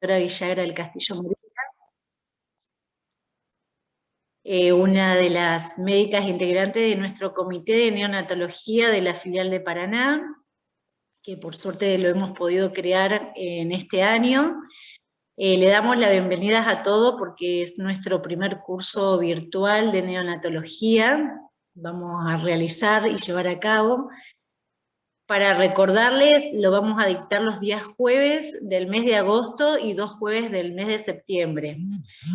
doctora Villagra del Castillo Murillo, una de las médicas integrantes de nuestro comité de neonatología de la filial de Paraná, que por suerte lo hemos podido crear en este año. Le damos la bienvenida a todos porque es nuestro primer curso virtual de neonatología. Vamos a realizar y llevar a cabo. Para recordarles, lo vamos a dictar los días jueves del mes de agosto y 2 jueves del mes de septiembre.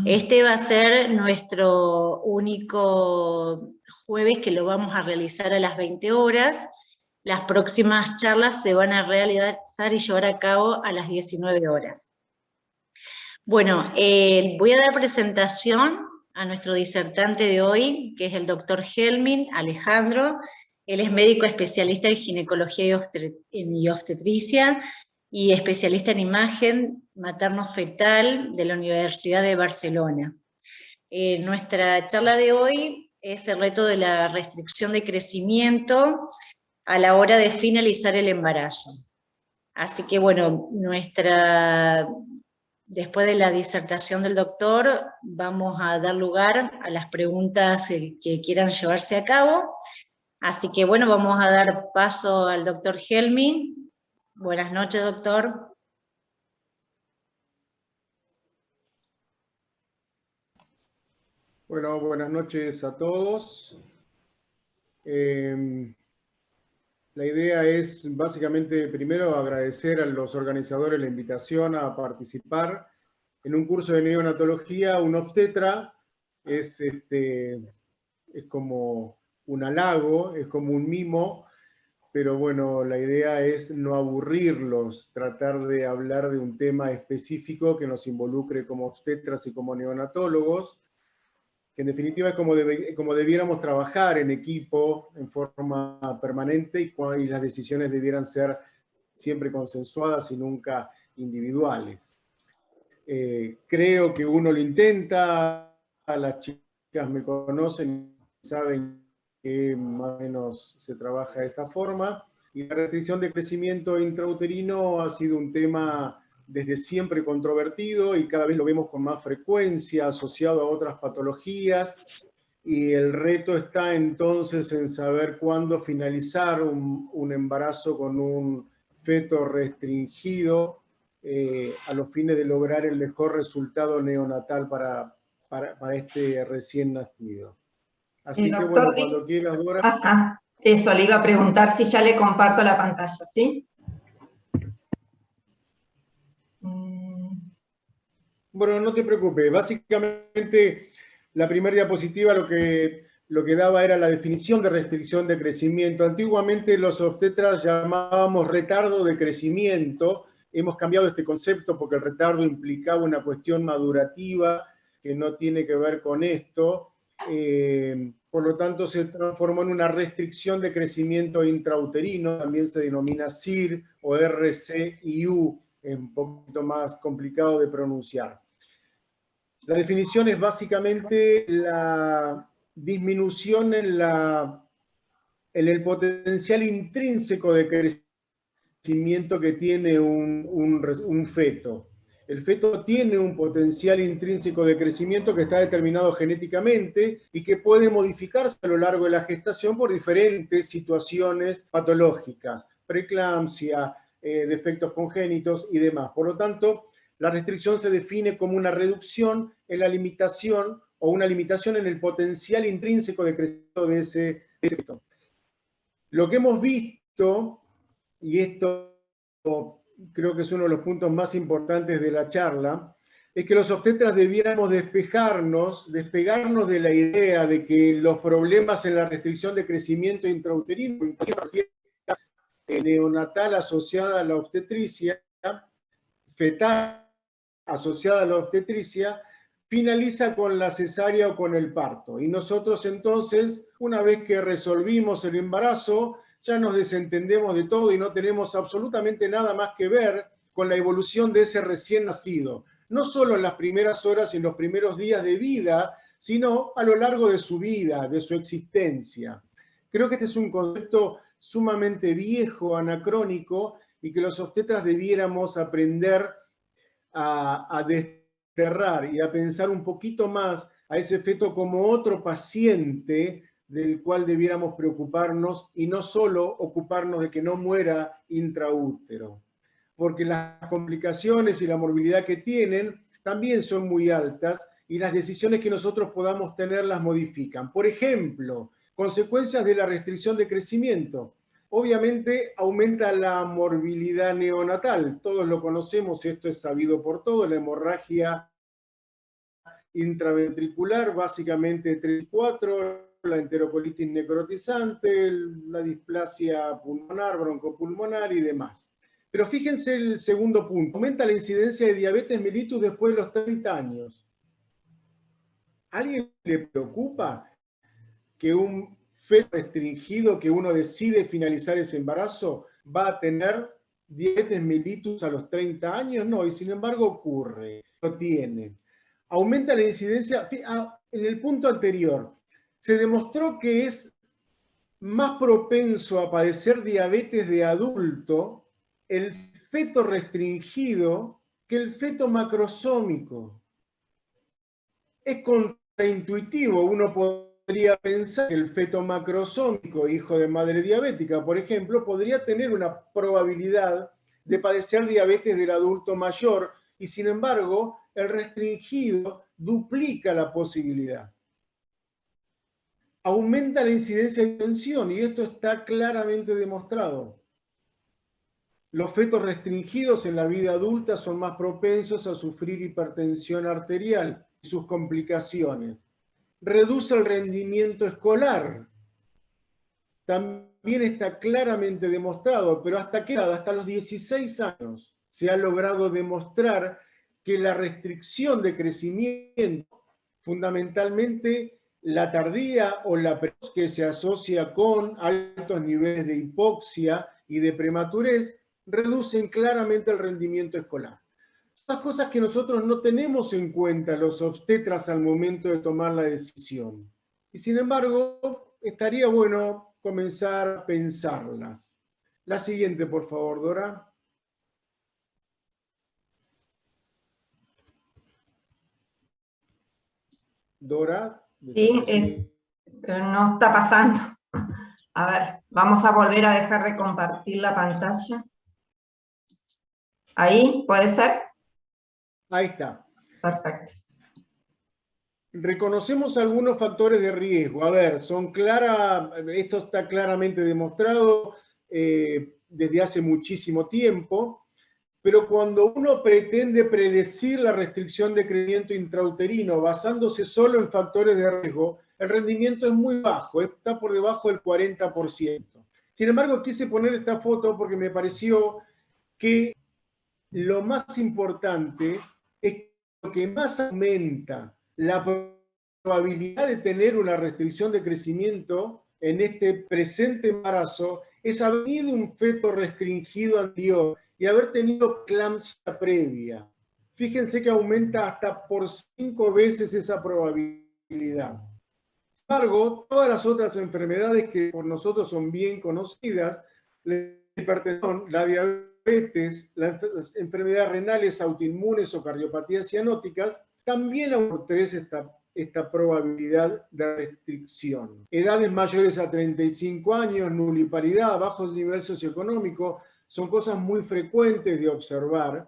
Este va a ser nuestro único jueves que lo vamos a realizar a las 20 horas. Las próximas charlas se van a realizar y llevar a cabo a las 19 horas. Bueno, voy a dar presentación a nuestro disertante de hoy, que es el doctor Helmin Alejandro. Él es médico especialista en ginecología y obstetricia y especialista en imagen materno-fetal de la Universidad de Barcelona. Nuestra charla de hoy es el reto de la restricción de crecimiento a la hora de finalizar el embarazo. Así que bueno, después de la disertación del doctor, vamos a dar lugar a las preguntas que quieran llevarse a cabo. Así que bueno, vamos a dar paso al doctor Helmin. Buenas noches, doctor. Bueno, buenas noches a todos. La idea es básicamente primero agradecer a los organizadores la invitación a participar en un curso de neonatología. Un obstetra es como un halago, es como un mimo, pero bueno, la idea es no aburrirlos, tratar de hablar de un tema específico que nos involucre como obstetras y como neonatólogos, que en definitiva es como debiéramos trabajar en equipo, en forma permanente, y las decisiones debieran ser siempre consensuadas y nunca individuales. Creo que uno lo intenta, las chicas me conocen y saben que más o menos se trabaja de esta forma, y la restricción de crecimiento intrauterino ha sido un tema desde siempre controvertido y cada vez lo vemos con más frecuencia asociado a otras patologías, y el reto está entonces en saber cuándo finalizar un embarazo con un feto restringido a los fines de lograr el mejor resultado neonatal para este recién nacido. Así que doctor, bueno, cuando quieras, Dora. Ajá, eso, le iba a preguntar si ya le comparto la pantalla, ¿sí? Bueno, no te preocupes. Básicamente, la primera diapositiva lo que daba era la definición de restricción de crecimiento. Antiguamente los obstetras llamábamos retardo de crecimiento. Hemos cambiado este concepto porque el retardo implicaba una cuestión madurativa que no tiene que ver con esto. Por lo tanto, se transformó en una restricción de crecimiento intrauterino. También se denomina CIR o RCIU, es un poquito más complicado de pronunciar. La definición es básicamente la disminución en el potencial intrínseco de crecimiento que tiene un feto. El feto tiene un potencial intrínseco de crecimiento que está determinado genéticamente y que puede modificarse a lo largo de la gestación por diferentes situaciones patológicas, preeclampsia, defectos congénitos y demás. Por lo tanto, la restricción se define como una reducción en la limitación o una limitación en el potencial intrínseco de crecimiento de ese feto. Lo que hemos visto, y esto creo que es uno de los puntos más importantes de la charla, es que los obstetras debiéramos despegarnos de la idea de que los problemas en la restricción de crecimiento intrauterino, neonatal asociada a la obstetricia, fetal asociada a la obstetricia, finaliza con la cesárea o con el parto. Y nosotros entonces, una vez que resolvimos el embarazo, ya nos desentendemos de todo y no tenemos absolutamente nada más que ver con la evolución de ese recién nacido. No solo en las primeras horas y en los primeros días de vida, sino a lo largo de su vida, de su existencia. Creo que este es un concepto sumamente viejo, anacrónico, y que los obstetras debiéramos aprender a desterrar y a pensar un poquito más a ese feto como otro paciente del cual debiéramos preocuparnos y no solo ocuparnos de que no muera intraútero, porque las complicaciones y la morbilidad que tienen también son muy altas y las decisiones que nosotros podamos tener las modifican. Por ejemplo, consecuencias de la restricción de crecimiento. Obviamente aumenta la morbilidad neonatal, todos lo conocemos, esto es sabido por todos, la hemorragia intraventricular, básicamente 3 y 4, la enterocolitis necrotizante, la displasia pulmonar, broncopulmonar y demás. Pero fíjense el segundo punto, aumenta la incidencia de diabetes mellitus después de los 30 años. ¿A alguien le preocupa que un feto restringido que uno decide finalizar ese embarazo va a tener diabetes mellitus a los 30 años? No, y sin embargo ocurre, lo tiene. Aumenta la incidencia, en el punto anterior, se demostró que es más propenso a padecer diabetes de adulto el feto restringido que el feto macrosómico. Es contraintuitivo, uno podría pensar que el feto macrosómico, hijo de madre diabética, por ejemplo, podría tener una probabilidad de padecer diabetes del adulto mayor, y sin embargo, el restringido duplica la posibilidad. Aumenta la incidencia de hipertensión, y esto está claramente demostrado. Los fetos restringidos en la vida adulta son más propensos a sufrir hipertensión arterial y sus complicaciones. Reduce el rendimiento escolar. También está claramente demostrado, pero ¿hasta qué edad? Hasta los 16 años se ha logrado demostrar que la restricción de crecimiento, fundamentalmente la tardía o la precoz, que se asocia con altos niveles de hipoxia y de prematurez, reducen claramente el rendimiento escolar. Son cosas que nosotros no tenemos en cuenta los obstetras al momento de tomar la decisión. Y sin embargo, estaría bueno comenzar a pensarlas. La siguiente, por favor, Dora. Dora. Sí, no está pasando. A ver, vamos a volver a dejar de compartir la pantalla. ¿Ahí? ¿Puede ser? Ahí está. Perfecto. Reconocemos algunos factores de riesgo. A ver, esto está claramente demostrado desde hace muchísimo tiempo, pero cuando uno pretende predecir la restricción de crecimiento intrauterino basándose solo en factores de riesgo, el rendimiento es muy bajo, está por debajo del 40%. Sin embargo, quise poner esta foto porque me pareció que lo más importante es que lo que más aumenta la probabilidad de tener una restricción de crecimiento en este presente embarazo es haber tenido un feto restringido anterior y haber tenido eclampsia previa. Fíjense que aumenta hasta por 5 veces esa probabilidad. Sin embargo, todas las otras enfermedades que por nosotros son bien conocidas, la hipertensión, la diabetes, las enfermedades renales autoinmunes o cardiopatías cianóticas, también aumentan esta probabilidad de restricción. Edades mayores a 35 años, nuliparidad, bajos niveles socioeconómicos, son cosas muy frecuentes de observar,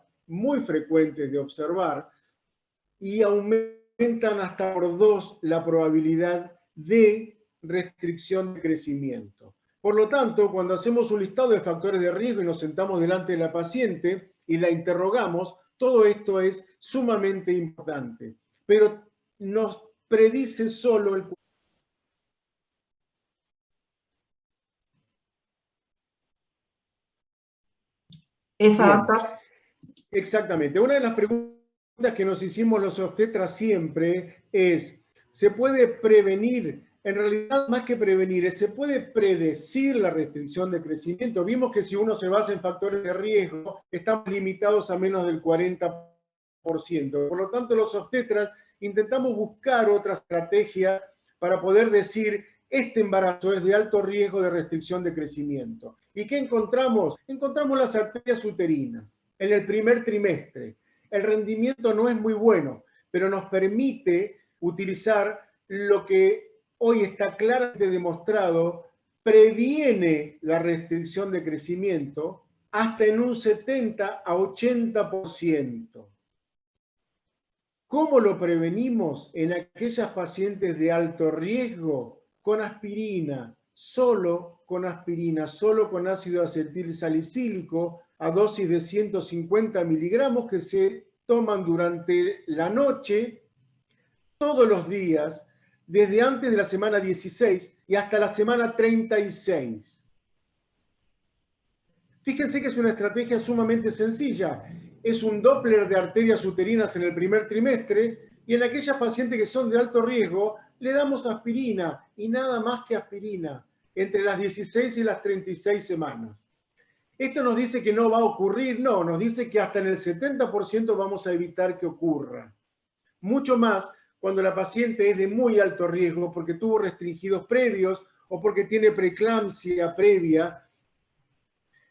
y aumentan hasta por 2 la probabilidad de restricción de crecimiento. Por lo tanto, cuando hacemos un listado de factores de riesgo y nos sentamos delante de la paciente y la interrogamos, todo esto es sumamente importante, pero nos predice solo el... ¿Esa, doctor? Exactamente. Una de las preguntas que nos hicimos los obstetras siempre es, ¿se puede prevenir? En realidad, más que prevenir, ¿se puede predecir la restricción de crecimiento? Vimos que si uno se basa en factores de riesgo, estamos limitados a menos del 40%. Por lo tanto, los obstetras intentamos buscar otras estrategias para poder decir, este embarazo es de alto riesgo de restricción de crecimiento. ¿Y qué encontramos? Encontramos las arterias uterinas en el primer trimestre. El rendimiento no es muy bueno, pero nos permite utilizar lo que hoy está claramente demostrado, previene la restricción de crecimiento hasta en un 70 a 80%. ¿Cómo lo prevenimos en aquellas pacientes de alto riesgo? Con aspirina, solo con aspirina, solo con ácido acetil salicílico a dosis de 150 miligramos que se toman durante la noche, todos los días, desde antes de la semana 16 y hasta la semana 36. Fíjense que es una estrategia sumamente sencilla. Es un Doppler de arterias uterinas en el primer trimestre y en aquellas pacientes que son de alto riesgo le damos aspirina y nada más que aspirina entre las 16 y las 36 semanas. Esto nos dice que no va a ocurrir, no, nos dice que hasta en el 70% vamos a evitar que ocurra. Mucho más cuando la paciente es de muy alto riesgo porque tuvo restringidos previos o porque tiene preeclampsia previa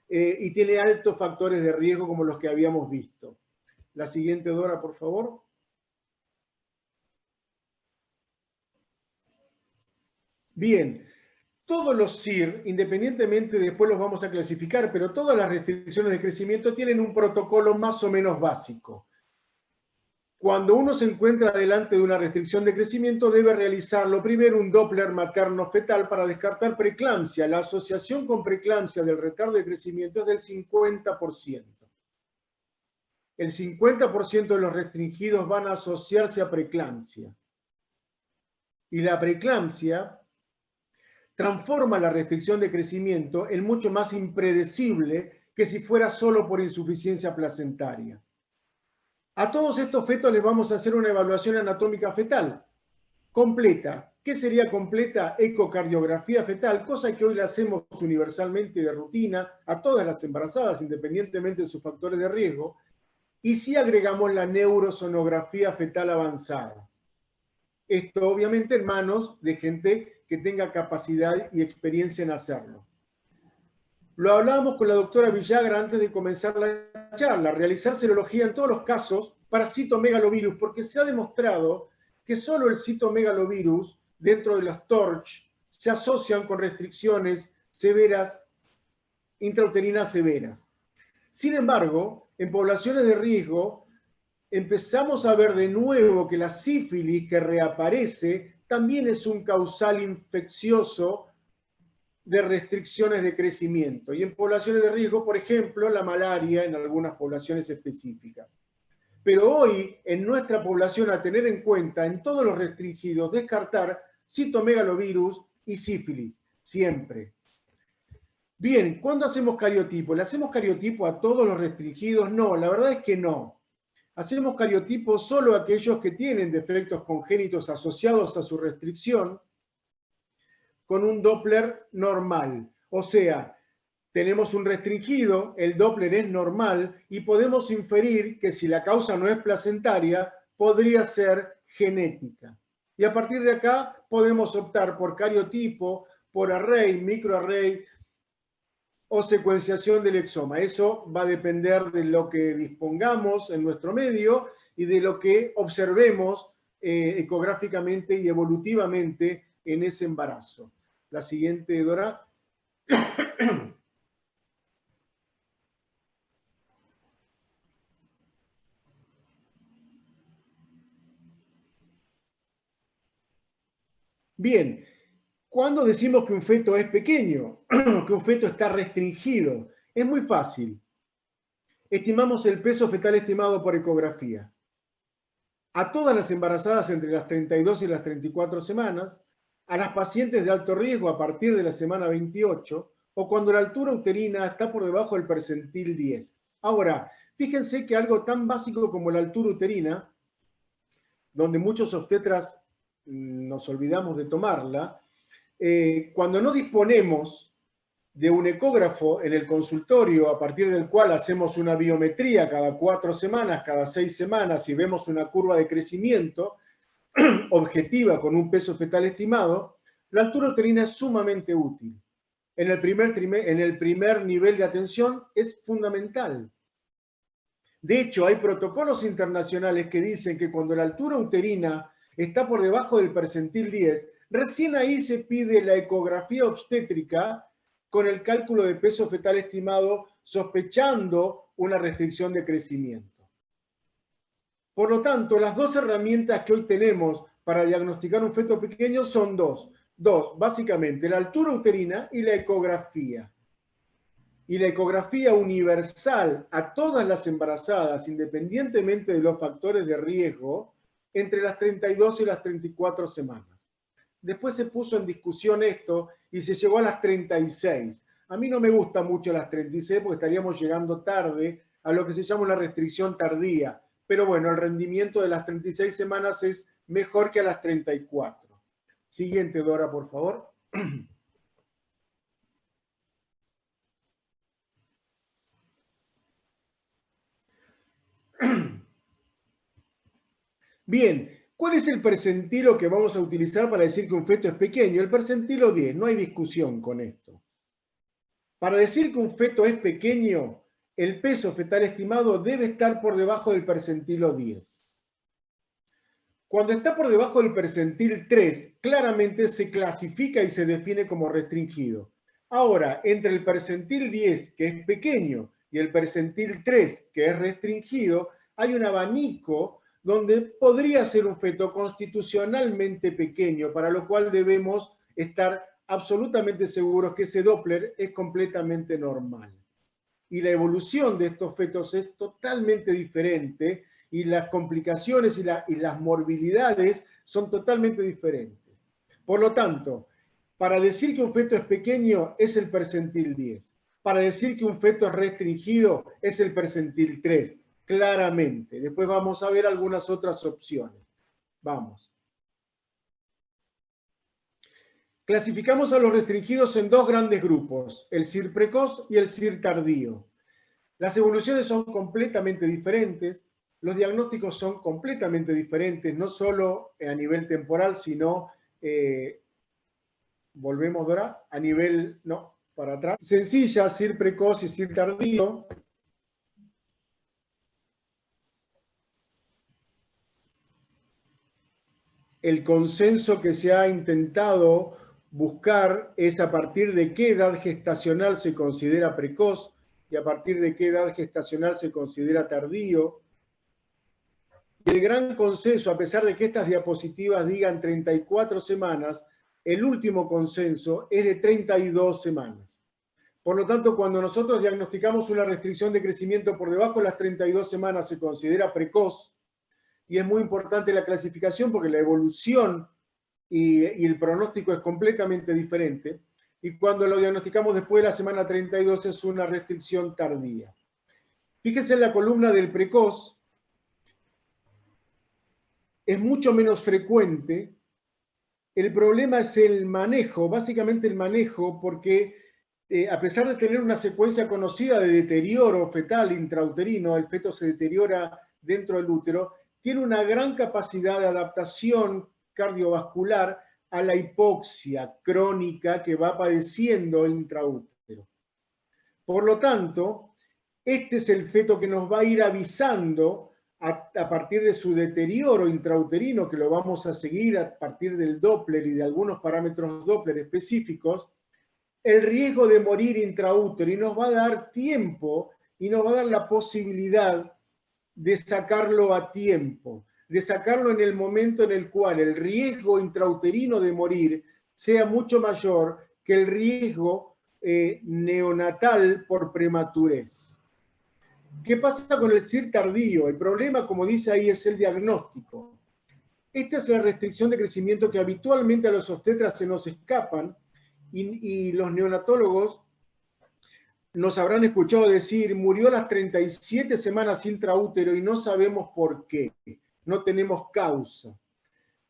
y tiene altos factores de riesgo como los que habíamos visto. La siguiente, Dora, por favor. Bien, todos los SIR, independientemente, después los vamos a clasificar, pero todas las restricciones de crecimiento tienen un protocolo más o menos básico. Cuando uno se encuentra delante de una restricción de crecimiento, debe realizarlo primero un Doppler materno-fetal para descartar preeclampsia. La asociación con preeclampsia del retardo de crecimiento es del 50%. El 50% de los restringidos van a asociarse a preeclampsia. Y la preeclampsia transforma la restricción de crecimiento en mucho más impredecible que si fuera solo por insuficiencia placentaria. A todos estos fetos les vamos a hacer una evaluación anatómica fetal completa. ¿Qué sería completa? Ecocardiografía fetal, cosa que hoy la hacemos universalmente de rutina a todas las embarazadas, independientemente de sus factores de riesgo, y si agregamos la neurosonografía fetal avanzada. Esto obviamente en manos de gente que tenga capacidad y experiencia en hacerlo. Lo hablábamos con la doctora Villagra antes de comenzar la charla, realizar serología en todos los casos para citomegalovirus, porque se ha demostrado que solo el citomegalovirus dentro de las TORCH se asocian con restricciones severas, intrauterinas severas. Sin embargo, en poblaciones de riesgo, empezamos a ver de nuevo que la sífilis que reaparece también es un causal infeccioso de restricciones de crecimiento. Y en poblaciones de riesgo, por ejemplo, la malaria en algunas poblaciones específicas. Pero hoy, en nuestra población, a tener en cuenta, en todos los restringidos, descartar citomegalovirus y sífilis, siempre. Bien, ¿cuándo hacemos cariotipo? ¿Le hacemos cariotipo a todos los restringidos? No, la verdad es que no. Hacemos cariotipo solo a aquellos que tienen defectos congénitos asociados a su restricción con un Doppler normal. O sea, tenemos un restringido, el Doppler es normal y podemos inferir que si la causa no es placentaria, podría ser genética. Y a partir de acá podemos optar por cariotipo, por array, microarray o secuenciación del exoma. Eso va a depender de lo que dispongamos en nuestro medio y de lo que observemos ecográficamente y evolutivamente en ese embarazo. La siguiente, Dora. Bien, ¿cuándo decimos que un feto es pequeño? Que un feto está restringido. Es muy fácil. Estimamos el peso fetal estimado por ecografía. A todas las embarazadas entre las 32 y las 34 semanas, a las pacientes de alto riesgo a partir de la semana 28, o cuando la altura uterina está por debajo del percentil 10. Ahora, fíjense que algo tan básico como la altura uterina, donde muchos obstetras nos olvidamos de tomarla, cuando no disponemos de un ecógrafo en el consultorio a partir del cual hacemos una biometría cada 4 semanas, cada 6 semanas y vemos una curva de crecimiento objetiva con un peso fetal estimado, la altura uterina es sumamente útil. En el primer nivel de atención es fundamental. De hecho, hay protocolos internacionales que dicen que cuando la altura uterina está por debajo del percentil 10, recién ahí se pide la ecografía obstétrica con el cálculo de peso fetal estimado, sospechando una restricción de crecimiento. Por lo tanto, las dos herramientas que hoy tenemos para diagnosticar un feto pequeño son dos, básicamente, la altura uterina y la ecografía. Y la ecografía universal a todas las embarazadas, independientemente de los factores de riesgo, entre las 32 y las 34 semanas. Después se puso en discusión esto y se llegó a las 36. A mí no me gusta mucho las 36 porque estaríamos llegando tarde a lo que se llama una restricción tardía. Pero bueno, el rendimiento de las 36 semanas es mejor que a las 34. Siguiente, Dora, por favor. Bien, ¿cuál es el percentilo que vamos a utilizar para decir que un feto es pequeño? El percentilo 10, no hay discusión con esto. Para decir que un feto es pequeño, el peso fetal estimado debe estar por debajo del percentilo 10. Cuando está por debajo del percentil 3, claramente se clasifica y se define como restringido. Ahora, entre el percentil 10, que es pequeño, y el percentil 3, que es restringido, hay un abanico donde podría ser un feto constitucionalmente pequeño, para lo cual debemos estar absolutamente seguros que ese Doppler es completamente normal. Y la evolución de estos fetos es totalmente diferente, y las complicaciones y las morbilidades son totalmente diferentes. Por lo tanto, para decir que un feto es pequeño es el percentil 10. Para decir que un feto es restringido es el percentil 3. Claramente. Después vamos a ver algunas otras opciones. Vamos. Clasificamos a los restringidos en dos grandes grupos, el CIR precoz y el CIR tardío. Las evoluciones son completamente diferentes, los diagnósticos son completamente diferentes, no solo a nivel temporal, sino, volvemos Dora, a nivel, no, para atrás. Sencilla, CIR precoz y CIR tardío. El consenso que se ha intentado buscar es a partir de qué edad gestacional se considera precoz y a partir de qué edad gestacional se considera tardío. Y el gran consenso, a pesar de que estas diapositivas digan 34 semanas, el último consenso es de 32 semanas. Por lo tanto, cuando nosotros diagnosticamos una restricción de crecimiento por debajo de las 32 semanas se considera precoz, y es muy importante la clasificación porque la evolución y el pronóstico es completamente diferente, y cuando lo diagnosticamos después de la semana 32 es una restricción tardía. Fíjense en la columna del precoz, es mucho menos frecuente. El problema es el manejo, básicamente el manejo, porque a pesar de tener una secuencia conocida de deterioro fetal intrauterino, el feto se deteriora dentro del útero, tiene una gran capacidad de adaptación cardiovascular a la hipoxia crónica que va padeciendo intraútero. Por lo tanto, este es el feto que nos va a ir avisando a partir de su deterioro intrauterino, que lo vamos a seguir a partir del Doppler y de algunos parámetros Doppler específicos, el riesgo de morir intraútero, y nos va a dar tiempo y nos va a dar la posibilidad de sacarlo a tiempo, de sacarlo en el momento en el cual el riesgo intrauterino de morir sea mucho mayor que el riesgo neonatal por prematurez. ¿Qué pasa con el CIR tardío? El problema, como dice ahí, es el diagnóstico. Esta es la restricción de crecimiento que habitualmente a los obstetras se nos escapan, y los neonatólogos nos habrán escuchado decir, murió a las 37 semanas intraútero y no sabemos por qué, no tenemos causa.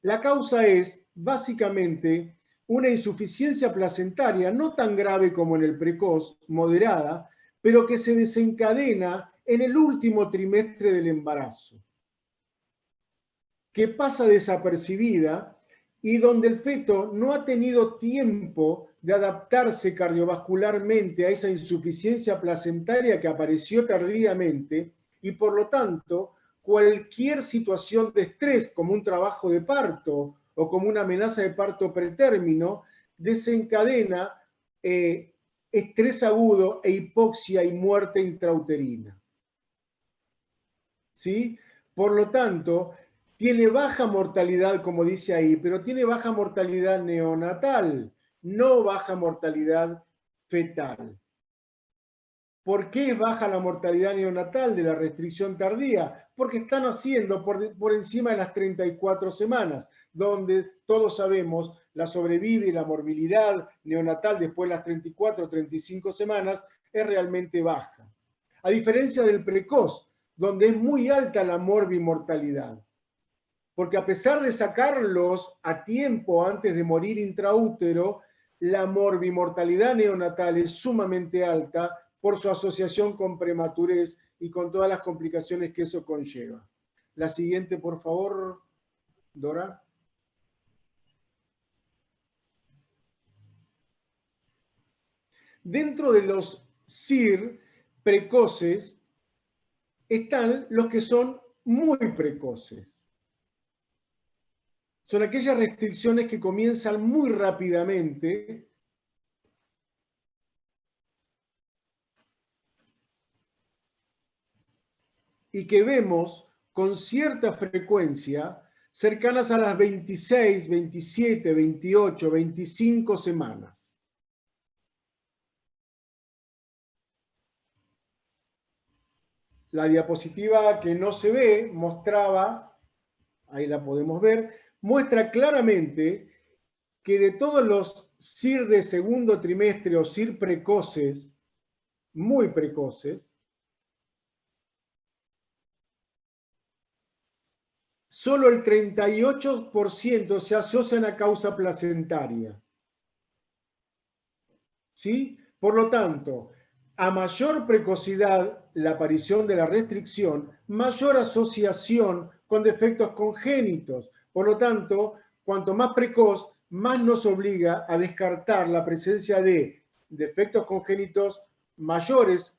La causa es básicamente una insuficiencia placentaria, no tan grave como en el precoz, moderada, pero que se desencadena en el último trimestre del embarazo, que pasa desapercibida y donde el feto no ha tenido tiempo de adaptarse cardiovascularmente a esa insuficiencia placentaria que apareció tardíamente, y por lo tanto, cualquier situación de estrés, como un trabajo de parto o como una amenaza de parto pretérmino, desencadena estrés agudo e hipoxia y muerte intrauterina. ¿Sí? Por lo tanto, tiene baja mortalidad, como dice ahí, pero tiene baja mortalidad neonatal, no baja mortalidad fetal. ¿Por qué es baja la mortalidad neonatal de la restricción tardía? Porque están naciendo por encima de las 34 semanas, donde todos sabemos la sobrevida y la morbilidad neonatal después de las 34 o 35 semanas es realmente baja. A diferencia del precoz, donde es muy alta la morbimortalidad. Porque a pesar de sacarlos a tiempo antes de morir intraútero, la morbimortalidad neonatal es sumamente alta por su asociación con prematurez y con todas las complicaciones que eso conlleva. La siguiente, por favor, Dora. Dentro de los SIR precoces están los que son muy precoces. Son aquellas restricciones que comienzan muy rápidamente y que vemos con cierta frecuencia cercanas a las 26, 27, 28, 25 semanas. La diapositiva que no se ve mostraba, ahí la podemos ver, muestra claramente que de todos los SIR de segundo trimestre o SIR precoces, muy precoces, solo el 38% se asocian a causa placentaria. ¿Sí? Por lo tanto, a mayor precocidad la aparición de la restricción, mayor asociación con defectos congénitos. Por lo tanto, cuanto más precoz, más nos obliga a descartar la presencia de defectos congénitos mayores,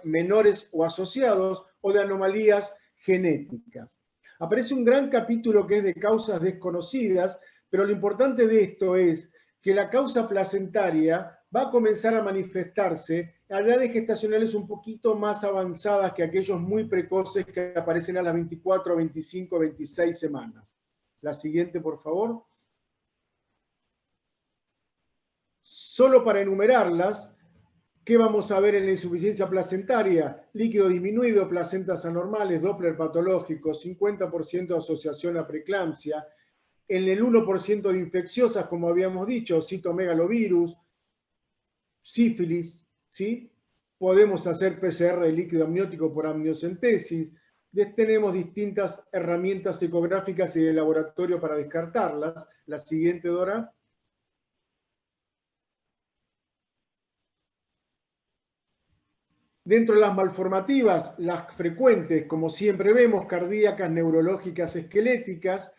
menores o asociados, o de anomalías genéticas. Aparece un gran capítulo que es de causas desconocidas, pero lo importante de esto es que la causa placentaria va a comenzar a manifestarse a edades gestacionales un poquito más avanzadas que aquellos muy precoces que aparecen a las 24, 25, 26 semanas. La siguiente, por favor. Solo para enumerarlas, ¿qué vamos a ver en la insuficiencia placentaria? Líquido disminuido, placentas anormales, Doppler patológico, 50% de asociación a preeclampsia. En el 1% de infecciosas, como habíamos dicho, citomegalovirus, sífilis, ¿sí? Podemos hacer PCR de líquido amniótico por amniocentesis. Tenemos distintas herramientas ecográficas y de laboratorio para descartarlas. La siguiente, Dora. Dentro de las malformativas, las frecuentes, como siempre vemos, cardíacas, neurológicas, esqueléticas,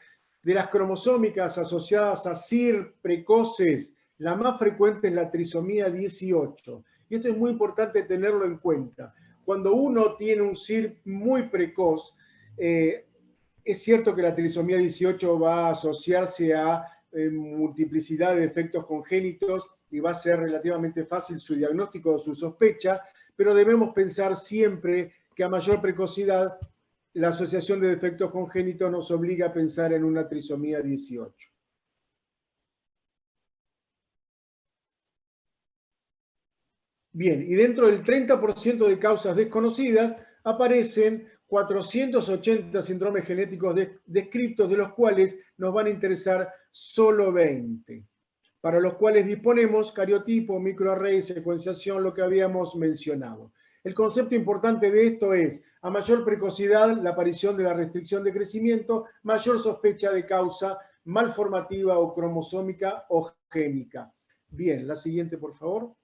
de las cromosómicas asociadas a SIR precoces, la más frecuente es la trisomía 18. Y esto es muy importante tenerlo en cuenta. Cuando uno tiene un SIR muy precoz, es cierto que la trisomía 18 va a asociarse a multiplicidad de defectos congénitos y va a ser relativamente fácil su diagnóstico o su sospecha, pero debemos pensar siempre que a mayor precocidad la asociación de defectos congénitos nos obliga a pensar en una trisomía 18. Bien, y dentro del 30% de causas desconocidas aparecen 480 síndromes genéticos descritos, de los cuales nos van a interesar solo 20, para los cuales disponemos cariotipo, microarray, secuenciación, lo que habíamos mencionado. El concepto importante de esto es, a mayor precocidad, la aparición de la restricción de crecimiento, mayor sospecha de causa malformativa o cromosómica o génica. Bien, la siguiente, por favor.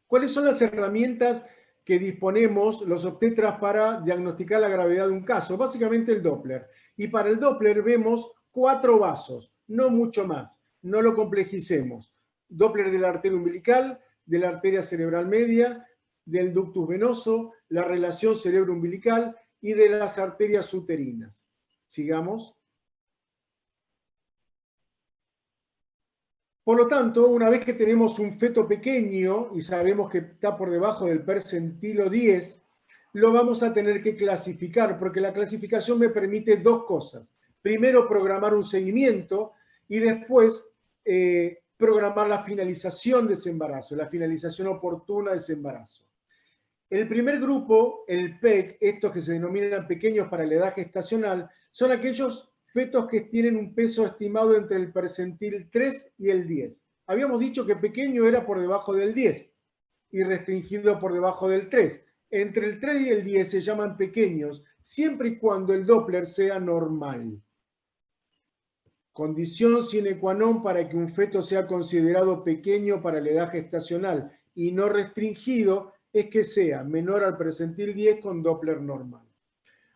¿Cuáles son las herramientas que disponemos los obstetras para diagnosticar la gravedad de un caso? Básicamente el Doppler. Y para el Doppler vemos 4 vasos, no mucho más. No lo complejicemos. Doppler de la arteria umbilical, de la arteria cerebral media, del ductus venoso, la relación cerebro-umbilical y de las arterias uterinas. Sigamos. Por lo tanto, una vez que tenemos un feto pequeño y sabemos que está por debajo del percentilo 10, lo vamos a tener que clasificar, porque la clasificación me permite dos cosas. Primero, programar un seguimiento y después programar la finalización de ese embarazo, la finalización oportuna de ese embarazo. El primer grupo, el PEG, estos que se denominan pequeños para la edad gestacional, son aquellos fetos que tienen un peso estimado entre el percentil 3 y el 10. Habíamos dicho que pequeño era por debajo del 10 y restringido por debajo del 3. Entre el 3 y el 10 se llaman pequeños, siempre y cuando el Doppler sea normal. Condición sine qua non para que un feto sea considerado pequeño para la edad gestacional y no restringido es que sea menor al percentil 10 con Doppler normal.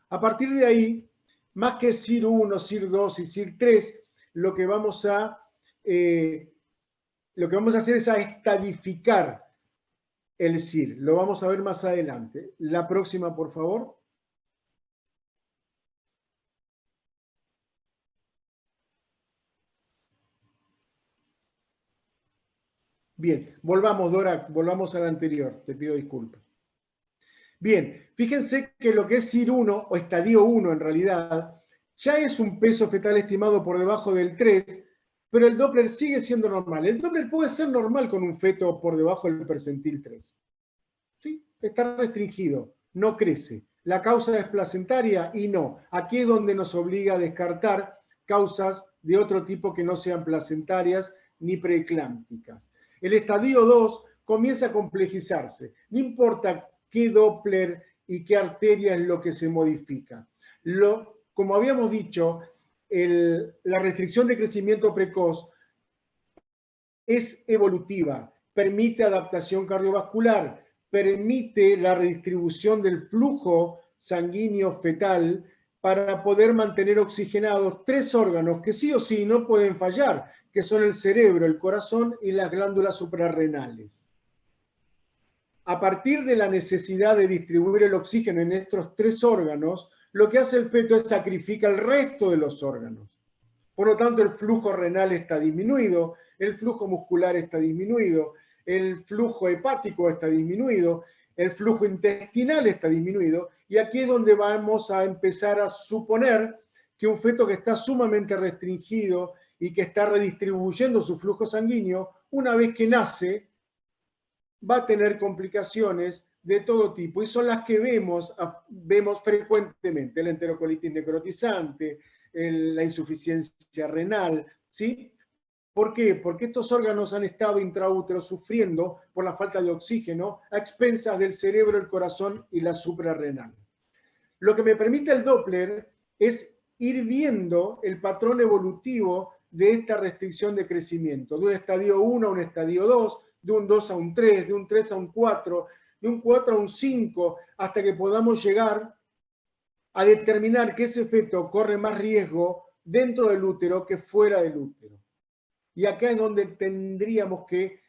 A partir de ahí, más que CIR 1, CIR 2 y CIR 3, lo que vamos a hacer es a estadificar el CIR. Lo vamos a ver más adelante. La próxima, por favor. Bien, volvamos, Dora, volvamos a la anterior. Te pido disculpas. Bien, fíjense que lo que es CIR 1, o estadio 1 en realidad, ya es un peso fetal estimado por debajo del 3, pero el Doppler sigue siendo normal. El Doppler puede ser normal con un feto por debajo del percentil 3. ¿Sí? Está restringido, no crece. La causa es placentaria y no. Aquí es donde nos obliga a descartar causas de otro tipo que no sean placentarias ni preeclámpticas. El estadio 2 comienza a complejizarse. No importa qué Doppler y qué arteria es lo que se modifica. Como habíamos dicho, la restricción de crecimiento precoz es evolutiva, permite adaptación cardiovascular, permite la redistribución del flujo sanguíneo fetal para poder mantener oxigenados tres órganos que sí o sí no pueden fallar, que son el cerebro, el corazón y las glándulas suprarrenales. A partir de la necesidad de distribuir el oxígeno en estos tres órganos, lo que hace el feto es sacrificar el resto de los órganos. Por lo tanto, el flujo renal está disminuido, el flujo muscular está disminuido, el flujo hepático está disminuido, el flujo intestinal está disminuido, y aquí es donde vamos a empezar a suponer que un feto que está sumamente restringido y que está redistribuyendo su flujo sanguíneo, una vez que nace, va a tener complicaciones de todo tipo, y son las que vemos frecuentemente, la enterocolitis necrotizante, la insuficiencia renal, ¿sí? ¿Por qué? Porque estos órganos han estado intraútero sufriendo por la falta de oxígeno a expensas del cerebro, el corazón y la suprarrenal. Lo que me permite el Doppler es ir viendo el patrón evolutivo de esta restricción de crecimiento, de un estadio 1 a un estadio 2, de un 2 a un 3, de un 3 a un 4, de un 4 a un 5, hasta que podamos llegar a determinar que ese feto corre más riesgo dentro del útero que fuera del útero. Y acá es donde tendríamos que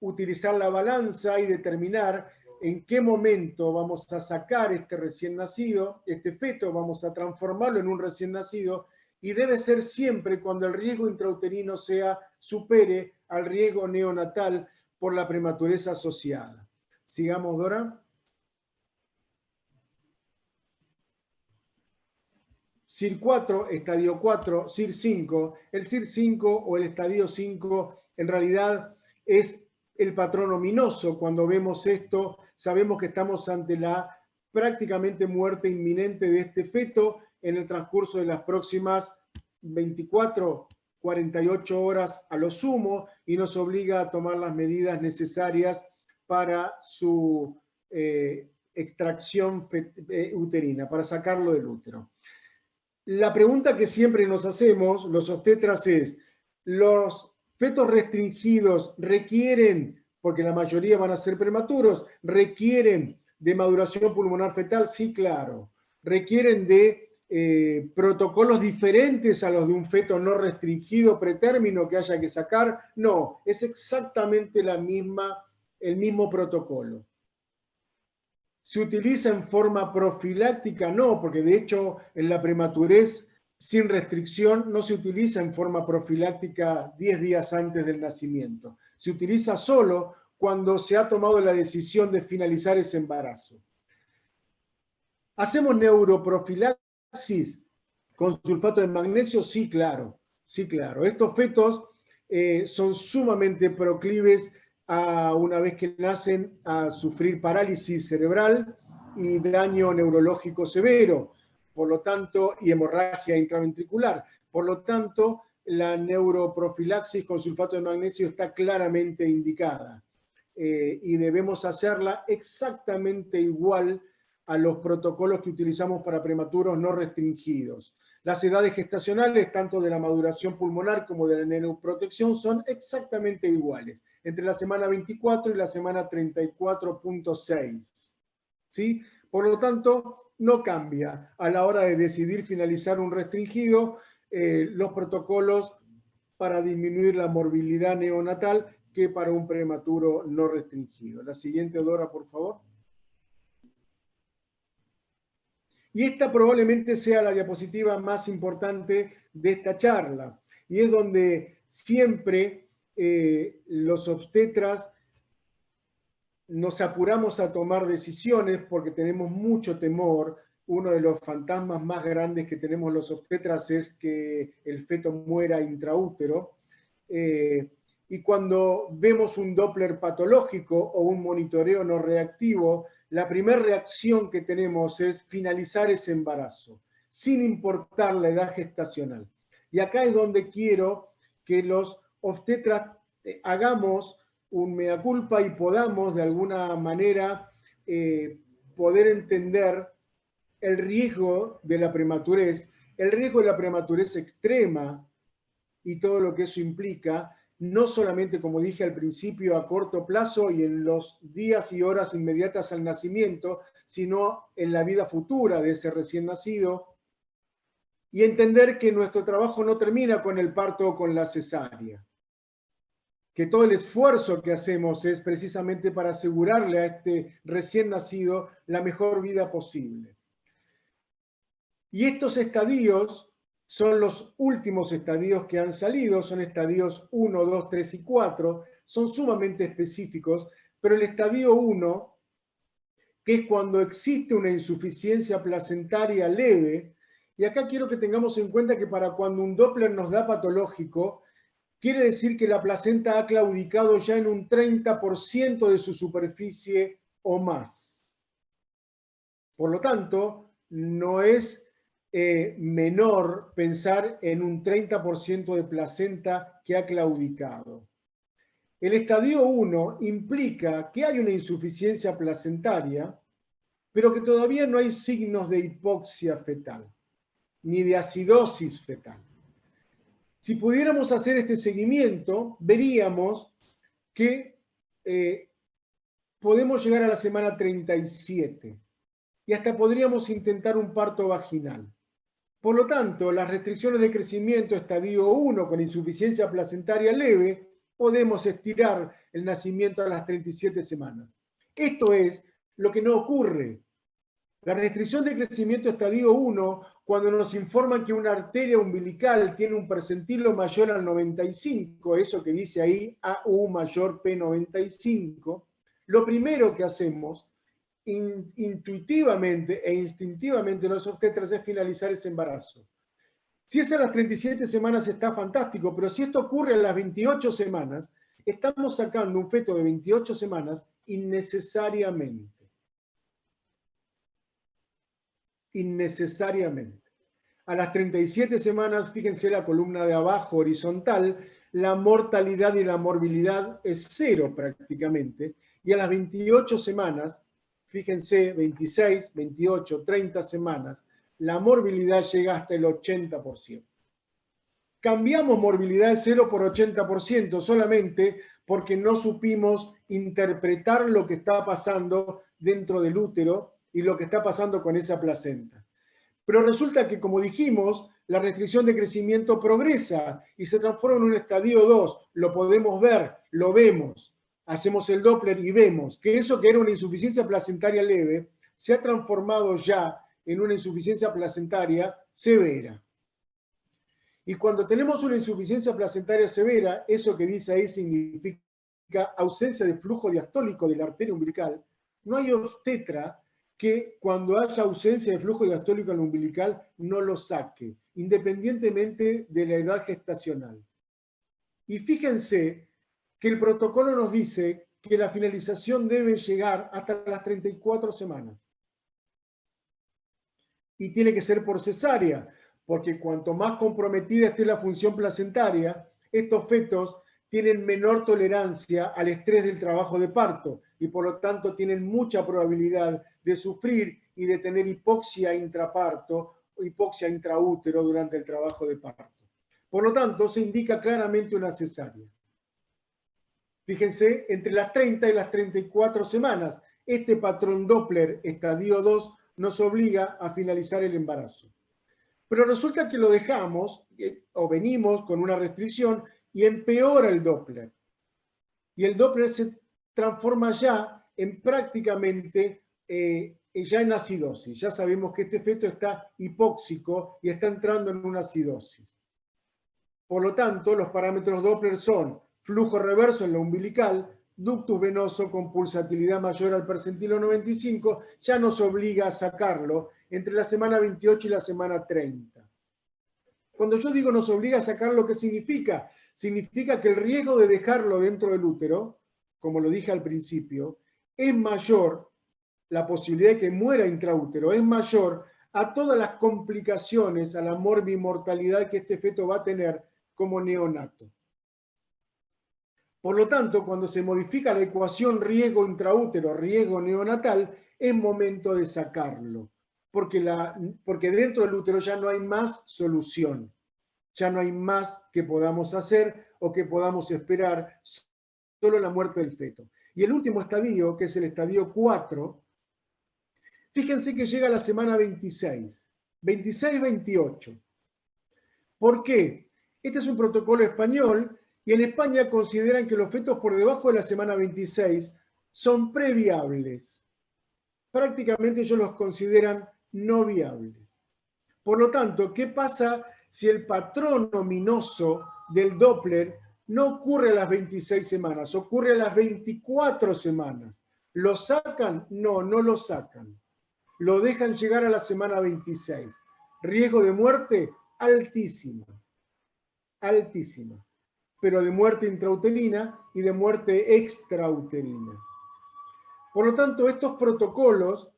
utilizar la balanza y determinar en qué momento vamos a sacar este recién nacido, este feto, vamos a transformarlo en un recién nacido, y debe ser siempre cuando el riesgo intrauterino supere al riesgo neonatal por la prematurez asociada. Sigamos, Dora. CIR 4, estadio 4, CIR 5. El CIR 5 o el estadio 5 en realidad es el patrón ominoso. Cuando vemos esto, sabemos que estamos ante la prácticamente muerte inminente de este feto en el transcurso de las próximas 24, 48 horas a lo sumo, y nos obliga a tomar las medidas necesarias para su extracción uterina, para sacarlo del útero. La pregunta que siempre nos hacemos, los obstetras, es: ¿los fetos restringidos requieren, porque la mayoría van a ser prematuros, requieren de maduración pulmonar fetal? Sí, claro. ¿Requieren de protocolos diferentes a los de un feto no restringido pretérmino que haya que sacar? No, es exactamente el mismo protocolo. ¿Se utiliza en forma profiláctica? No, porque de hecho en la prematurez sin restricción no se utiliza en forma profiláctica 10 días antes del nacimiento. Se utiliza solo cuando se ha tomado la decisión de finalizar ese embarazo. ¿Hacemos neuroprofilaxis con sulfato de magnesio? Sí, claro. Sí, claro. Estos fetos son sumamente proclives a, una vez que nacen, a sufrir parálisis cerebral y daño neurológico severo, por lo tanto, y hemorragia intraventricular. Por lo tanto, la neuroprofilaxis con sulfato de magnesio está claramente indicada y debemos hacerla exactamente igual a los protocolos que utilizamos para prematuros no restringidos. Las edades gestacionales, tanto de la maduración pulmonar como de la neuroprotección, son exactamente iguales, entre la semana 24 y la semana 34.6. ¿Sí? Por lo tanto, no cambia a la hora de decidir finalizar un restringido los protocolos para disminuir la morbilidad neonatal que para un prematuro no restringido. La siguiente, Dora, por favor. Y esta probablemente sea la diapositiva más importante de esta charla, y es donde siempre los obstetras nos apuramos a tomar decisiones porque tenemos mucho temor. Uno de los fantasmas más grandes que tenemos los obstetras es que el feto muera intraútero. Y cuando vemos un Doppler patológico o un monitoreo no reactivo, la primera reacción que tenemos es finalizar ese embarazo, sin importar la edad gestacional. Y acá es donde quiero que los obstetras hagamos un mea culpa y podamos de alguna manera poder entender el riesgo de la prematurez, el riesgo de la prematurez extrema y todo lo que eso implica, no solamente, como dije al principio, a corto plazo y en los días y horas inmediatas al nacimiento, sino en la vida futura de ese recién nacido, y entender que nuestro trabajo no termina con el parto o con la cesárea, que todo el esfuerzo que hacemos es precisamente para asegurarle a este recién nacido la mejor vida posible. Y estos estadios son los últimos estadios que han salido, son estadios 1, 2, 3 y 4, son sumamente específicos, pero el estadio 1, que es cuando existe una insuficiencia placentaria leve, y acá quiero que tengamos en cuenta que para cuando un Doppler nos da patológico, quiere decir que la placenta ha claudicado ya en un 30% de su superficie o más. Por lo tanto, no es menor pensar en un 30% de placenta que ha claudicado. El estadio 1 implica que hay una insuficiencia placentaria, pero que todavía no hay signos de hipoxia fetal, ni de acidosis fetal. Si pudiéramos hacer este seguimiento, veríamos que podemos llegar a la semana 37 y hasta podríamos intentar un parto vaginal. Por lo tanto, las restricciones de crecimiento estadio 1 con insuficiencia placentaria leve, podemos estirar el nacimiento a las 37 semanas. Esto es lo que no ocurre. La restricción de crecimiento estadio 1, cuando nos informan que una arteria umbilical tiene un percentilo mayor al 95, eso que dice ahí AU mayor P95, lo primero que hacemos intuitivamente e instintivamente los obstetras es finalizar ese embarazo. Si es a las 37 semanas está fantástico, pero si esto ocurre a las 28 semanas, estamos sacando un feto de 28 semanas innecesariamente. Innecesariamente. A las 37 semanas, fíjense la columna de abajo horizontal, la mortalidad y la morbilidad es cero prácticamente, y a las 28 semanas, fíjense, 26, 28, 30 semanas, la morbilidad llega hasta el 80%. Cambiamos morbilidad de 0 por 80% solamente porque no supimos interpretar lo que está pasando dentro del útero y lo que está pasando con esa placenta. Pero resulta que, como dijimos, la restricción de crecimiento progresa y se transforma en un estadio 2. Lo podemos ver, lo vemos. Hacemos el Doppler y vemos que eso que era una insuficiencia placentaria leve, se ha transformado ya en una insuficiencia placentaria severa. Y cuando tenemos una insuficiencia placentaria severa, eso que dice ahí significa ausencia de flujo diastólico de la arteria umbilical. No hay obstetra que cuando haya ausencia de flujo diastólico en la umbilical no lo saque, independientemente de la edad gestacional. Y fíjense que el protocolo nos dice que la finalización debe llegar hasta las 34 semanas. Y tiene que ser por cesárea, porque cuanto más comprometida esté la función placentaria, estos fetos tienen menor tolerancia al estrés del trabajo de parto y por lo tanto tienen mucha probabilidad de sufrir y de tener hipoxia intraparto o hipoxia intraútero durante el trabajo de parto. Por lo tanto, se indica claramente una cesárea. Fíjense, entre las 30 y las 34 semanas, este patrón Doppler estadio 2 nos obliga a finalizar el embarazo. Pero resulta que lo dejamos, o venimos con una restricción, y empeora el Doppler. Y el Doppler se transforma ya en prácticamente, ya en acidosis. Ya sabemos que este feto está hipóxico y está entrando en una acidosis. Por lo tanto, los parámetros Doppler son flujo reverso en la umbilical, ductus venoso con pulsatilidad mayor al percentilo 95, ya nos obliga a sacarlo entre la semana 28 y la semana 30. Cuando yo digo nos obliga a sacarlo, ¿qué significa? Significa que el riesgo de dejarlo dentro del útero, como lo dije al principio, es mayor, la posibilidad de que muera intraútero es mayor a todas las complicaciones, a la morbimortalidad que este feto va a tener como neonato. Por lo tanto, cuando se modifica la ecuación riesgo intraútero, riesgo neonatal, es momento de sacarlo, porque dentro del útero ya no hay más solución, ya no hay más que podamos hacer o que podamos esperar, solo la muerte del feto. Y el último estadio, que es el estadio 4, fíjense que llega a la semana 26, 26-28. ¿Por qué? Este es un protocolo español y en España consideran que los fetos por debajo de la semana 26 son previables. Prácticamente ellos los consideran no viables. Por lo tanto, ¿qué pasa si el patrón ominoso del Doppler no ocurre a las 26 semanas, ocurre a las 24 semanas? ¿Lo sacan? No, no lo sacan. Lo dejan llegar a la semana 26. Riesgo de muerte altísima, altísima, pero de muerte intrauterina y de muerte extrauterina. Por lo tanto, estos protocolos,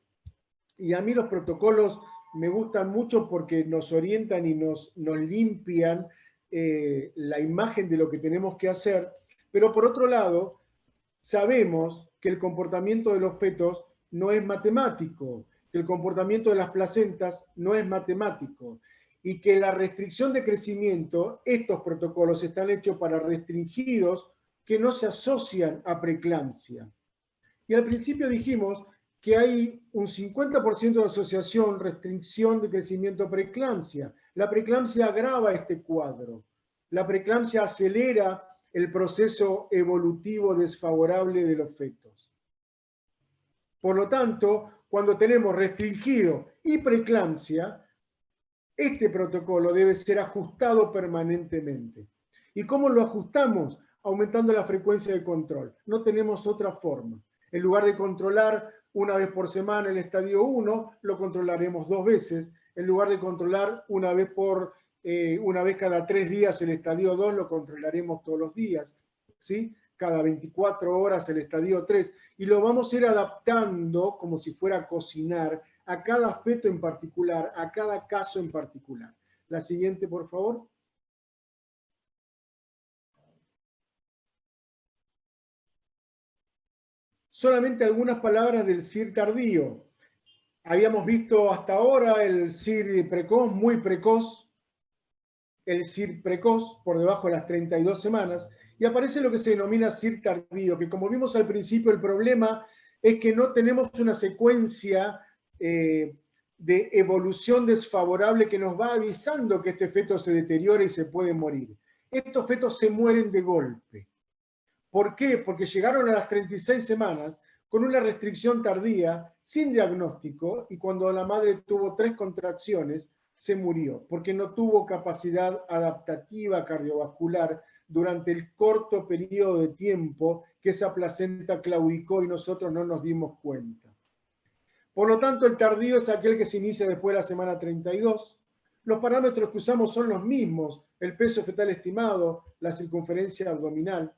y a mí los protocolos me gustan mucho porque nos orientan y nos limpian la imagen de lo que tenemos que hacer, pero por otro lado, sabemos que el comportamiento de los fetos no es matemático, que el comportamiento de las placentas no es matemático, y que la restricción de crecimiento, estos protocolos están hechos para restringidos que no se asocian a preeclampsia. Y al principio dijimos que hay un 50% de asociación, restricción de crecimiento preeclampsia. La preeclampsia agrava este cuadro. La preeclampsia acelera el proceso evolutivo desfavorable de los fetos. Por lo tanto, cuando tenemos restringido y preeclampsia, este protocolo debe ser ajustado permanentemente. ¿Y cómo lo ajustamos? Aumentando la frecuencia de control. No tenemos otra forma. En lugar de controlar una vez por semana el estadio 1, lo controlaremos 2 veces. En lugar de controlar una vez cada 3 días el estadio 2, lo controlaremos todos los días, ¿sí? Cada 24 horas el estadio 3. Y lo vamos a ir adaptando como si fuera a cocinar a cada feto en particular, a cada caso en particular. La siguiente, por favor. Solamente algunas palabras del CIR tardío. Habíamos visto hasta ahora el CIR precoz, muy precoz, el CIR precoz por debajo de las 32 semanas, y aparece lo que se denomina CIR tardío, que como vimos al principio, el problema es que no tenemos una secuencia de evolución desfavorable que nos va avisando que este feto se deteriora y se puede morir. Estos fetos se mueren de golpe. ¿Por qué? Porque llegaron a las 36 semanas, con una restricción tardía, sin diagnóstico, y cuando la madre tuvo 3 contracciones, se murió, porque no tuvo capacidad adaptativa cardiovascular durante el corto periodo de tiempo que esa placenta claudicó y nosotros no nos dimos cuenta. Por lo tanto, el tardío es aquel que se inicia después de la semana 32. Los parámetros que usamos son los mismos, el peso fetal estimado, la circunferencia abdominal.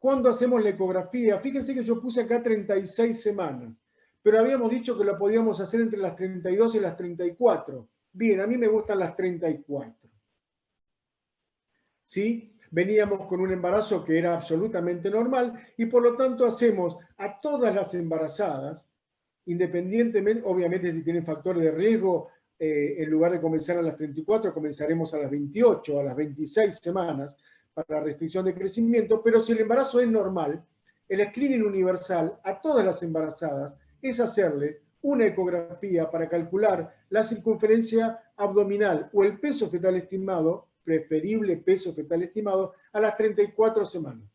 Cuando hacemos la ecografía, fíjense que yo puse acá 36 semanas, pero habíamos dicho que lo podíamos hacer entre las 32 y las 34. Bien, a mí me gustan las 34. ¿Sí? Veníamos con un embarazo que era absolutamente normal y por lo tanto hacemos a todas las embarazadas, independientemente, obviamente si tienen factores de riesgo, en lugar de comenzar a las 34, comenzaremos a las 28, a las 26 semanas para la restricción de crecimiento, pero si el embarazo es normal, el screening universal a todas las embarazadas es hacerle una ecografía para calcular la circunferencia abdominal o el peso fetal estimado, preferible peso fetal estimado, a las 34 semanas.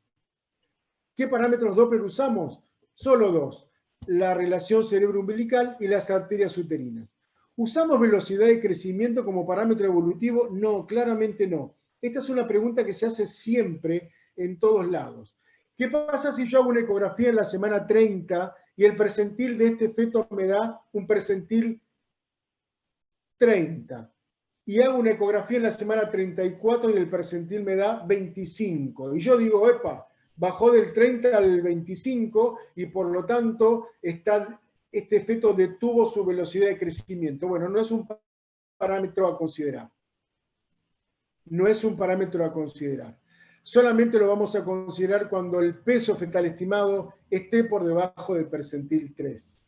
¿Qué parámetros Doppler usamos? Solo 2. La relación cerebro-umbilical y las arterias uterinas. ¿Usamos velocidad de crecimiento como parámetro evolutivo? No, claramente no. Esta es una pregunta que se hace siempre en todos lados. ¿Qué pasa si yo hago una ecografía en la semana 30 y el percentil de este feto me da un percentil 30? Y hago una ecografía en la semana 34 y el percentil me da 25. Y yo digo, epa, bajó del 30 al 25 y por lo tanto este feto detuvo su velocidad de crecimiento. Bueno, no es un parámetro a considerar. No es un parámetro a considerar. Solamente lo vamos a considerar cuando el peso fetal estimado esté por debajo del percentil 3.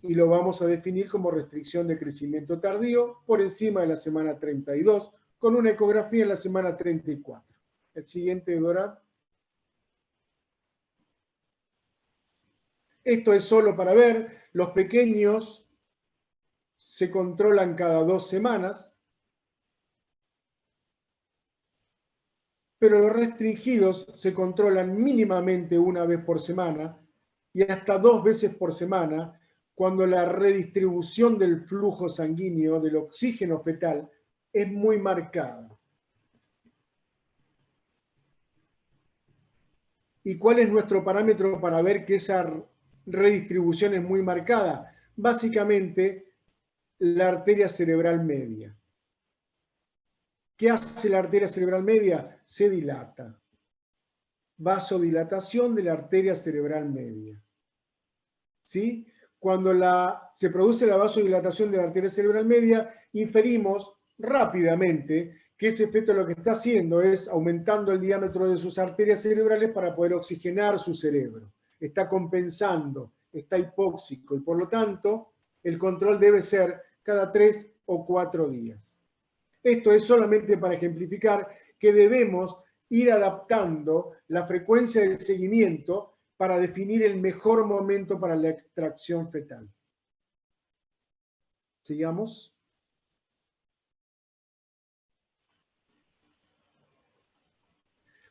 Y lo vamos a definir como restricción de crecimiento tardío por encima de la semana 32, con una ecografía en la semana 34. El siguiente, Dora. Esto es solo para ver, los pequeños se controlan cada 2 semanas, pero los restringidos se controlan mínimamente una vez por semana y hasta 2 veces por semana cuando la redistribución del flujo sanguíneo, del oxígeno fetal, es muy marcada. ¿Y cuál es nuestro parámetro para ver que esa redistribución es muy marcada? Básicamente, la arteria cerebral media. ¿Qué hace la arteria cerebral media? Se dilata. Vasodilatación de la arteria cerebral media. ¿Sí? Cuando se produce la vasodilatación de la arteria cerebral media, inferimos rápidamente que ese feto lo que está haciendo es aumentando el diámetro de sus arterias cerebrales para poder oxigenar su cerebro. Está compensando, está hipóxico y por lo tanto el control debe ser cada 3 o 4 días. Esto es solamente para ejemplificar que debemos ir adaptando la frecuencia del seguimiento para definir el mejor momento para la extracción fetal. Sigamos.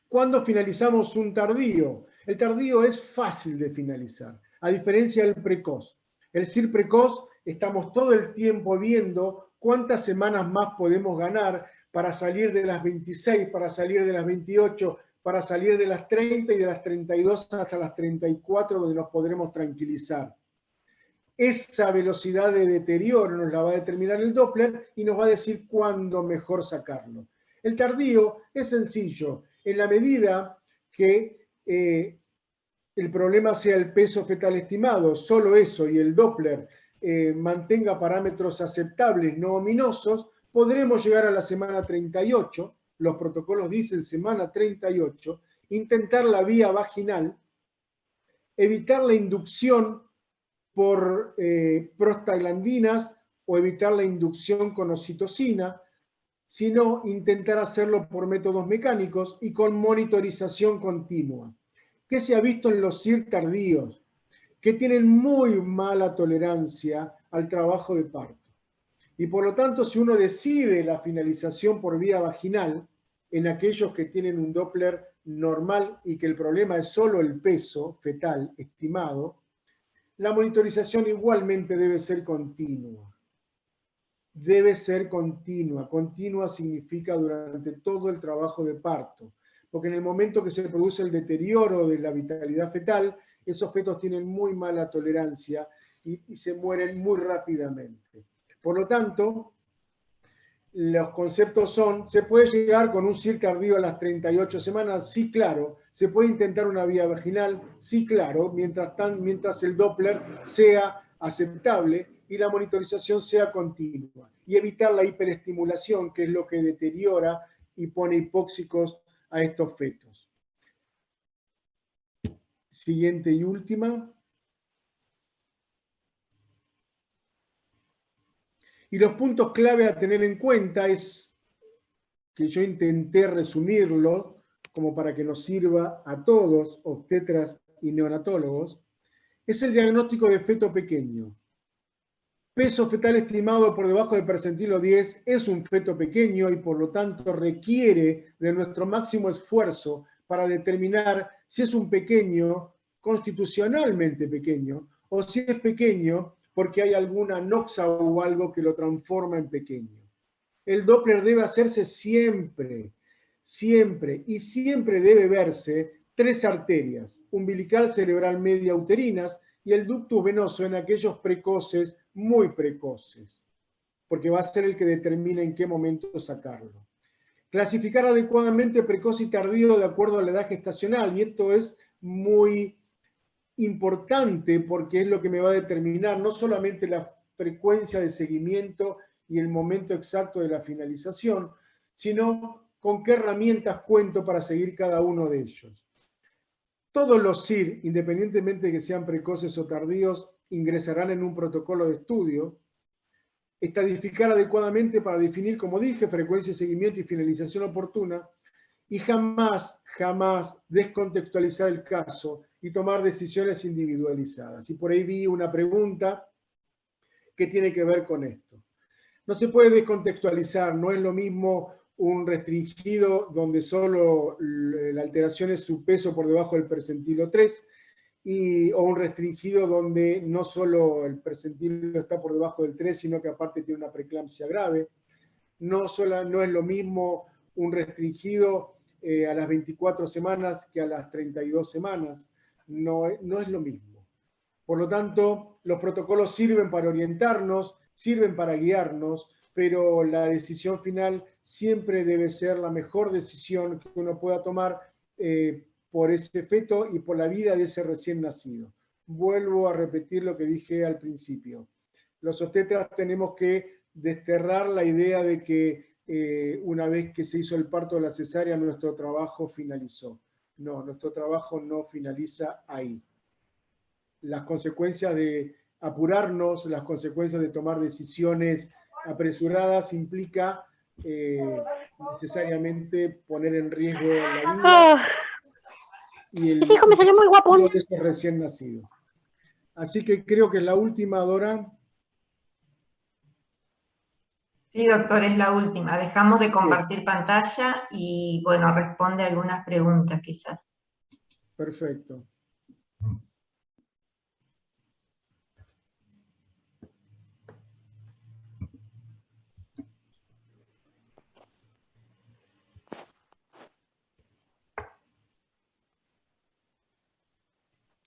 ¿Cuándo finalizamos un tardío? El tardío es fácil de finalizar, a diferencia del precoz. El CIR precoz, estamos todo el tiempo viendo cuántas semanas más podemos ganar para salir de las 26, para salir de las 28, para salir de las 30 y de las 32 hasta las 34, donde nos podremos tranquilizar. Esa velocidad de deterioro nos la va a determinar el Doppler y nos va a decir cuándo mejor sacarlo. El tardío es sencillo. En la medida que el problema sea el peso fetal estimado, solo eso, y el Doppler mantenga parámetros aceptables, no ominosos, podremos llegar a la semana 38, los protocolos dicen semana 38, intentar la vía vaginal, evitar la inducción por prostaglandinas o evitar la inducción con oxitocina, sino intentar hacerlo por métodos mecánicos y con monitorización continua. ¿Qué se ha visto en los CIR tardíos? Que tienen muy mala tolerancia al trabajo de parto. Y por lo tanto, si uno decide la finalización por vía vaginal, en aquellos que tienen un Doppler normal y que el problema es solo el peso fetal estimado, la monitorización igualmente debe ser continua. Debe ser continua. Continua significa durante todo el trabajo de parto, porque en el momento que se produce el deterioro de la vitalidad fetal, esos fetos tienen muy mala tolerancia y se mueren muy rápidamente. Por lo tanto, los conceptos son, ¿se puede llegar con un CIR cardíaco a las 38 semanas? Sí, claro. ¿Se puede intentar una vía vaginal? Sí, claro, mientras el Doppler sea aceptable y la monitorización sea continua. Y evitar la hiperestimulación, que es lo que deteriora y pone hipóxicos a estos fetos. Siguiente y última. Y los puntos clave a tener en cuenta es que yo intenté resumirlo como para que nos sirva a todos, obstetras y neonatólogos, es el diagnóstico de feto pequeño. Peso fetal estimado por debajo del percentilo 10 es un feto pequeño y por lo tanto requiere de nuestro máximo esfuerzo para determinar si es un pequeño constitucionalmente pequeño o si es pequeño porque hay alguna noxa o algo que lo transforma en pequeño. El Doppler debe hacerse siempre, siempre, y siempre debe verse 3 arterias, umbilical, cerebral, media, uterinas, y el ductus venoso en aquellos precoces, muy precoces, porque va a ser el que determina en qué momento sacarlo. Clasificar adecuadamente precoz y tardío de acuerdo a la edad gestacional, y esto es muy importante porque es lo que me va a determinar no solamente la frecuencia de seguimiento y el momento exacto de la finalización, sino con qué herramientas cuento para seguir cada uno de ellos. Todos los CIR, independientemente de que sean precoces o tardíos, ingresarán en un protocolo de estudio. Estadificar adecuadamente para definir, como dije, frecuencia de seguimiento y finalización oportuna, y jamás descontextualizar el caso y tomar decisiones individualizadas. Y por ahí vi una pregunta que tiene que ver con esto. No se puede descontextualizar, no es lo mismo un restringido donde solo la alteración es su peso por debajo del percentilo 3, o un restringido donde no solo el percentilo está por debajo del 3, sino que aparte tiene una preeclampsia grave. No es lo mismo un restringido a las 24 semanas que a las 32 semanas. No es lo mismo. Por lo tanto, los protocolos sirven para orientarnos, sirven para guiarnos, pero la decisión final siempre debe ser la mejor decisión que uno pueda tomar por ese feto y por la vida de ese recién nacido. Vuelvo a repetir lo que dije al principio. Los obstetras tenemos que desterrar la idea de que una vez que se hizo el parto de la cesárea, nuestro trabajo finalizó. No, nuestro trabajo no finaliza ahí. Las consecuencias de apurarnos, las consecuencias de tomar decisiones apresuradas implica necesariamente poner en riesgo la vida y el hijo me salió muy guapo de ese recién nacido. Así que creo que es la última, Dora. Sí, doctor, es la última. Dejamos de compartir pantalla y, bueno, responde algunas preguntas quizás. Perfecto.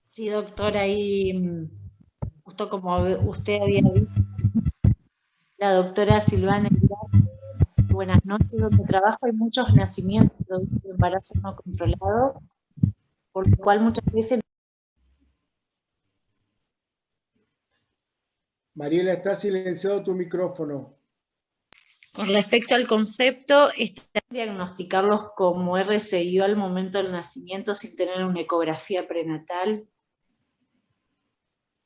Sí, doctor, ahí, justo como usted había visto, la doctora Silvana, buenas noches, donde trabajo hay muchos nacimientos producto de embarazo no controlado, por lo cual muchas veces... Mariela, está silenciado tu micrófono. Con respecto al concepto, está diagnosticarlos como RCIO al momento del nacimiento sin tener una ecografía prenatal.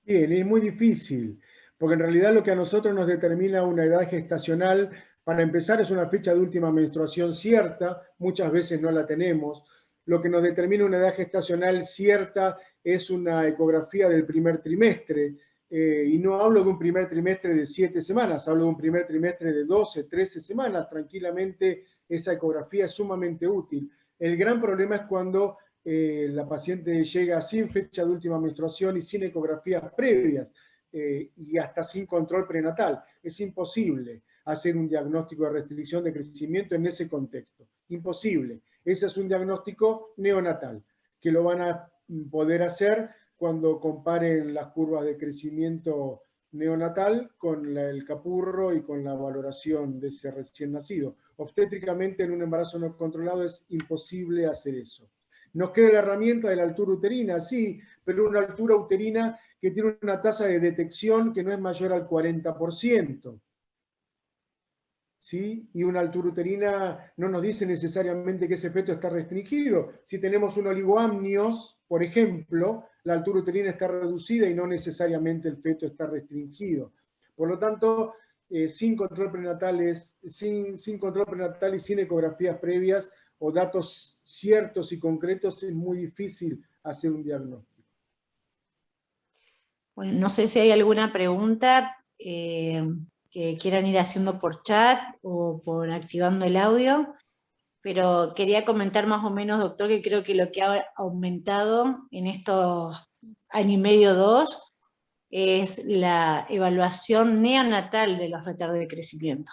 Bien, es muy difícil, porque en realidad lo que a nosotros nos determina una edad gestacional, para empezar, es una fecha de última menstruación cierta, muchas veces no la tenemos. Lo que nos determina una edad gestacional cierta es una ecografía del primer trimestre, y no hablo de un primer trimestre de 7 semanas, hablo de un primer trimestre de 12, 13 semanas. Tranquilamente esa ecografía es sumamente útil. El gran problema es cuando la paciente llega sin fecha de última menstruación y sin ecografías previas, y hasta sin control prenatal. Es imposible hacer un diagnóstico de restricción de crecimiento en ese contexto. Imposible. Ese es un diagnóstico neonatal, que lo van a poder hacer cuando comparen las curvas de crecimiento neonatal con el capurro y con la valoración de ese recién nacido. Obstétricamente en un embarazo no controlado es imposible hacer eso. Nos queda la herramienta de la altura uterina, sí, pero una altura uterina que tiene una tasa de detección que no es mayor al 40%. ¿Sí? Y una altura uterina no nos dice necesariamente que ese feto está restringido. Si tenemos un oligoamnios, por ejemplo, la altura uterina está reducida y no necesariamente el feto está restringido. Por lo tanto, sin control prenatal y sin ecografías previas o datos ciertos y concretos, es muy difícil hacer un diagnóstico. Bueno, no sé si hay alguna pregunta que quieran ir haciendo por chat o por activando el audio, pero quería comentar más o menos, doctor, que creo que lo que ha aumentado en estos año y medio, 2, es la evaluación neonatal de los retardos de crecimiento.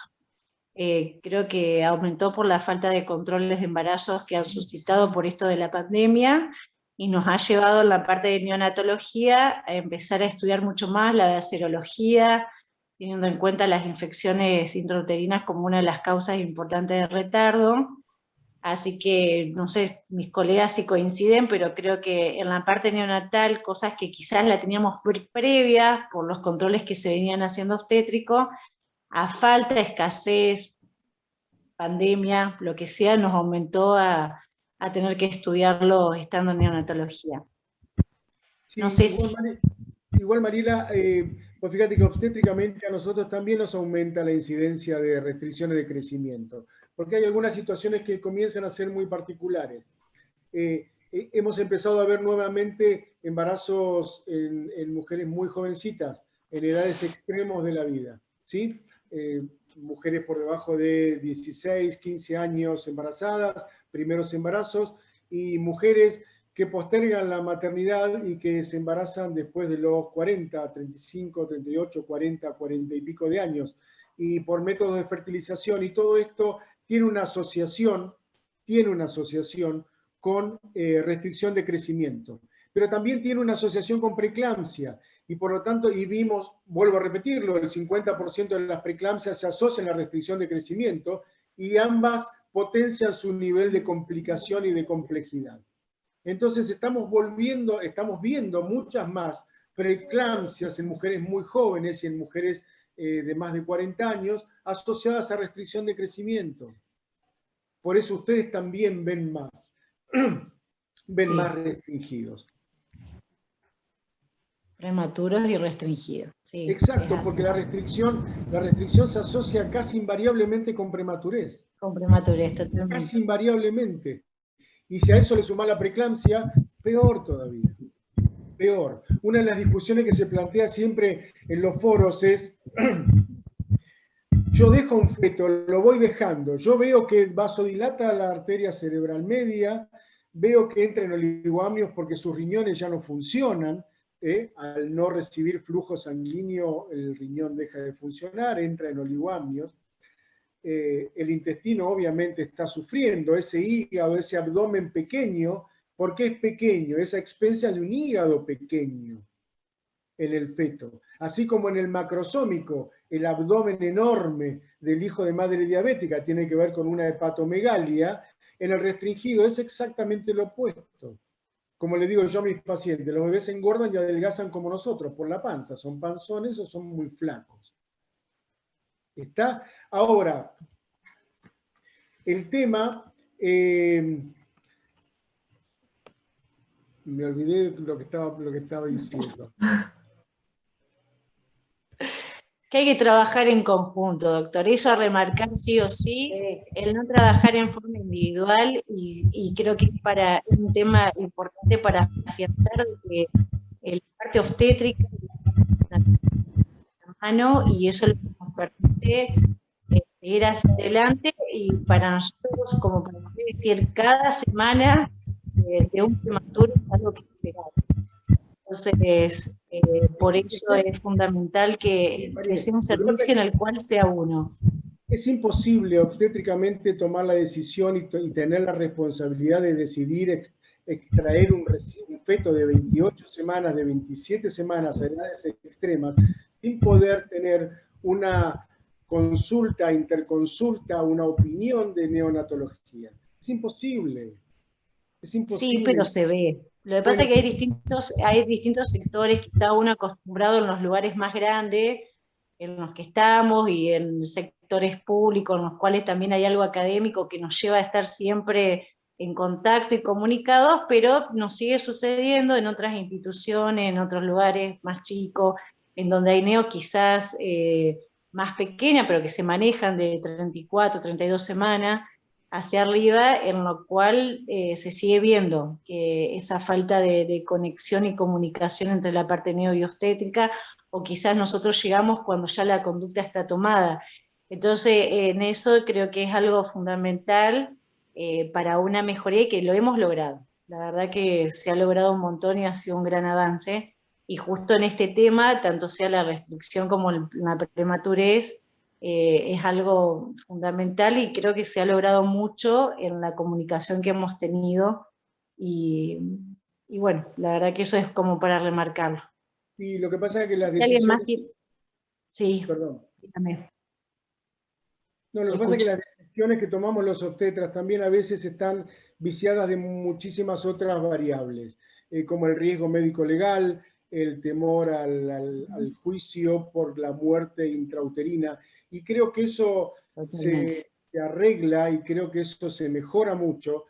Creo que aumentó por la falta de controles de embarazos que han suscitado por esto de la pandemia, y nos ha llevado en la parte de neonatología a empezar a estudiar mucho más la serología, teniendo en cuenta las infecciones intrauterinas como una de las causas importantes de retardo. Así que, no sé, mis colegas sí coinciden, pero creo que en la parte neonatal, cosas que quizás la teníamos previas por los controles que se venían haciendo obstétricos, a falta, escasez, pandemia, lo que sea, nos aumentó a tener que estudiarlo estando en neonatología. Sí, no sé igual Mariela, pues fíjate que obstétricamente a nosotros también nos aumenta la incidencia de restricciones de crecimiento, porque hay algunas situaciones que comienzan a ser muy particulares. Hemos empezado a ver nuevamente embarazos en mujeres muy jovencitas, en edades extremos de la vida, ¿sí? Mujeres por debajo de 16, 15 años embarazadas, primeros embarazos, y mujeres que postergan la maternidad y que se embarazan después de los 40, 35, 38, 40, 40 y pico de años, y por métodos de fertilización, y todo esto tiene una asociación con restricción de crecimiento, pero también tiene una asociación con preeclampsia, y por lo tanto, y vimos, vuelvo a repetirlo, el 50% de las preeclampsias se asocian a la restricción de crecimiento, y ambas potencian su nivel de complicación y de complejidad. Entonces estamos viendo muchas más preeclampsias en mujeres muy jóvenes y en mujeres de más de 40 años asociadas a restricción de crecimiento. Por eso ustedes también ven más, más restringidos. Prematuros y restringidos. Sí, exacto, porque la restricción se asocia casi invariablemente con prematurez. Con prematurez, totalmente. Casi invariablemente. Y si a eso le suma la preeclampsia, peor todavía. Peor. Una de las discusiones que se plantea siempre en los foros es, yo dejo un feto, lo voy dejando, yo veo que vasodilata la arteria cerebral media, veo que entra en oligoamnios porque sus riñones ya no funcionan, al no recibir flujo sanguíneo el riñón deja de funcionar, entra en oligoamnios. El intestino obviamente está sufriendo, ese hígado, ese abdomen pequeño. ¿Por qué es pequeño? Es a expensas de un hígado pequeño en el feto. Así como en el macrosómico, el abdomen enorme del hijo de madre diabética tiene que ver con una hepatomegalia, en el restringido es exactamente lo opuesto. Como le digo yo a mis pacientes, los bebés engordan y adelgazan como nosotros, por la panza. ¿Son panzones o son muy flacos? ¿Está? Ahora, el tema, me olvidé lo que estaba diciendo. Que hay que trabajar en conjunto, doctor. Eso a remarcar sí o sí, el no trabajar en forma individual, y creo que es un tema importante para afianzar que la parte obstétrica y eso nos permite seguir hacia adelante, y para nosotros como para ustedes Es decir, cada semana de un prematuro es algo que se da. Entonces, por eso es fundamental que sea un servicio en el cual sea uno. Es imposible obstétricamente tomar la decisión y tener la responsabilidad de decidir extraer un feto de 28 semanas, de 27 semanas a edades extremas, sin poder tener una consulta, interconsulta, una opinión de neonatología. Es imposible. Es imposible. Sí, pero se ve. Lo que pasa es que hay distintos sectores, quizá uno acostumbrado en los lugares más grandes, en los que estamos, y en sectores públicos, en los cuales también hay algo académico que nos lleva a estar siempre en contacto y comunicados, pero nos sigue sucediendo en otras instituciones, en otros lugares más chicos, en donde hay neo quizás más pequeña, pero que se manejan de 34, 32 semanas, hacia arriba, en lo cual se sigue viendo que esa falta de conexión y comunicación entre la parte neo y obstétrica, o quizás nosotros llegamos cuando ya la conducta está tomada. Entonces, en eso creo que es algo fundamental para una mejoría, y que lo hemos logrado. La verdad que se ha logrado un montón y ha sido un gran avance, y justo en este tema, tanto sea la restricción como la prematurez, es algo fundamental, y creo que se ha logrado mucho en la comunicación que hemos tenido, y bueno, la verdad que eso es como para remarcarlo. Y lo que pasa es que las ¿Alguien más decisiones... Sí, Perdón. dígame. No, lo que pasa es que las decisiones que tomamos los obstetras también a veces están viciadas de muchísimas otras variables, como el riesgo médico legal, el temor al juicio por la muerte intrauterina, y creo que eso se arregla, y creo que eso se mejora mucho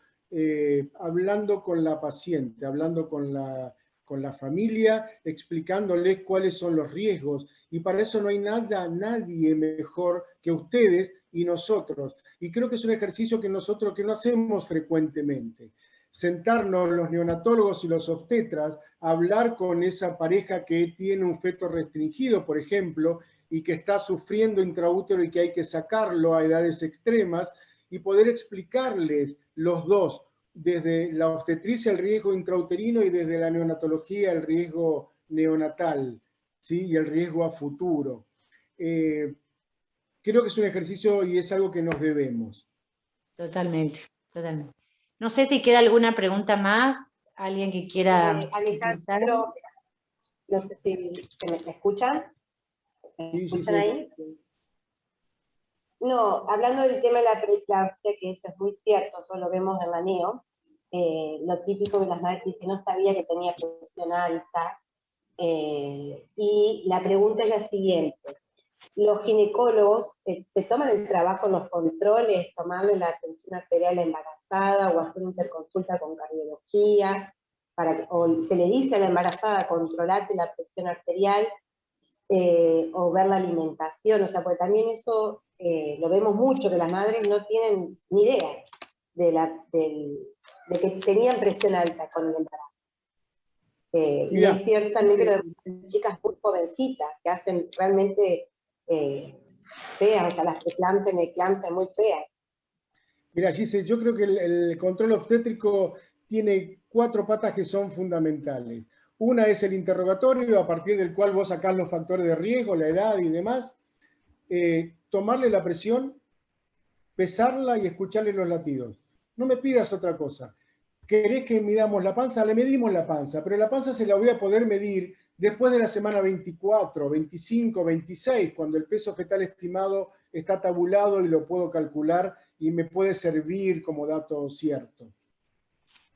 hablando con la paciente, hablando con la familia, explicándoles cuáles son los riesgos, y para eso no hay nadie mejor que ustedes y nosotros. Y creo que es un ejercicio que nosotros que no hacemos frecuentemente. Sentarnos los neonatólogos y los obstetras, a hablar con esa pareja que tiene un feto restringido, por ejemplo, y que está sufriendo intraútero y que hay que sacarlo a edades extremas, y poder explicarles los dos, desde la obstetricia el riesgo intrauterino y desde la neonatología el riesgo neonatal, ¿sí? Y el riesgo a futuro. Creo que es un ejercicio y es algo que nos debemos. Totalmente, totalmente. No sé si queda alguna pregunta más, alguien que quiera... Alejandro, no sé si me escuchan. ¿Me escuchan ahí? No, hablando del tema de la preeclampsia, que eso es muy cierto, eso lo vemos en la neo, lo típico de las madres que dicen, no sabía que tenía presión alta, y la pregunta es la siguiente: los ginecólogos se toman el trabajo en los controles, tomarle la tensión arterial a la embarazada, o hacer interconsulta con cardiología, o se le dice a la embarazada, controlate la presión arterial, o ver la alimentación, o sea, porque también eso lo vemos mucho, que las madres no tienen ni idea de que tenían presión alta con el embarazo. Y es cierto también que las chicas muy jovencitas, que hacen realmente feas, o sea, las preeclampsias y eclampsias muy feas. Mira, Gise, yo creo que el control obstétrico tiene 4 patas que son fundamentales. Una es el interrogatorio, a partir del cual vos sacás los factores de riesgo, la edad y demás. Tomarle la presión, pesarla y escucharle los latidos. No me pidas otra cosa. ¿Querés que midamos la panza? Le medimos la panza, pero la panza se la voy a poder medir después de la semana 24, 25, 26, cuando el peso fetal estimado está tabulado y lo puedo calcular y me puede servir como dato cierto.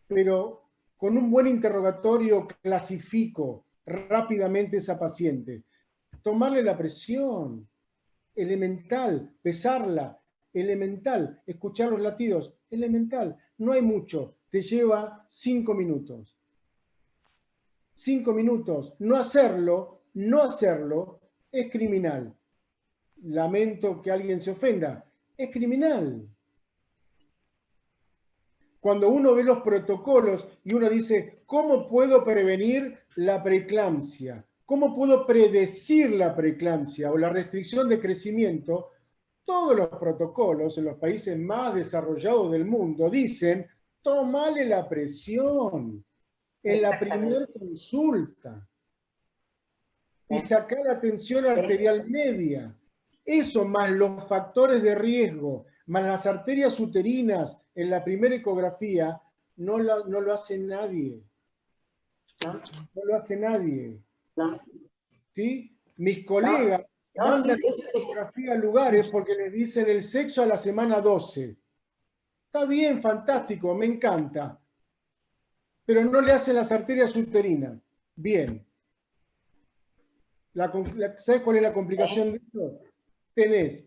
Pero con un buen interrogatorio clasifico rápidamente esa paciente. Tomarle la presión, elemental, pesarla, elemental, escuchar los latidos, elemental. No hay mucho, te lleva 5 minutos. 5 minutos. No hacerlo es criminal. Lamento que alguien se ofenda, es criminal. Cuando uno ve los protocolos y uno dice, ¿cómo puedo prevenir la preeclampsia? ¿Cómo puedo predecir la preeclampsia o la restricción de crecimiento? Todos los protocolos en los países más desarrollados del mundo dicen, tomale la presión en la primera consulta y sacar la tensión arterial media. Eso más los factores de riesgo, más las arterias uterinas en la primera ecografía, no lo hace nadie. No lo hace nadie. ¿Sí? Mis colegas mandan ecografía a lugares porque les dicen el sexo a la semana 12. Está bien, fantástico, me encanta. Pero no le hacen las arterias uterinas. Bien. ¿Sabes cuál es la complicación de esto? Tenés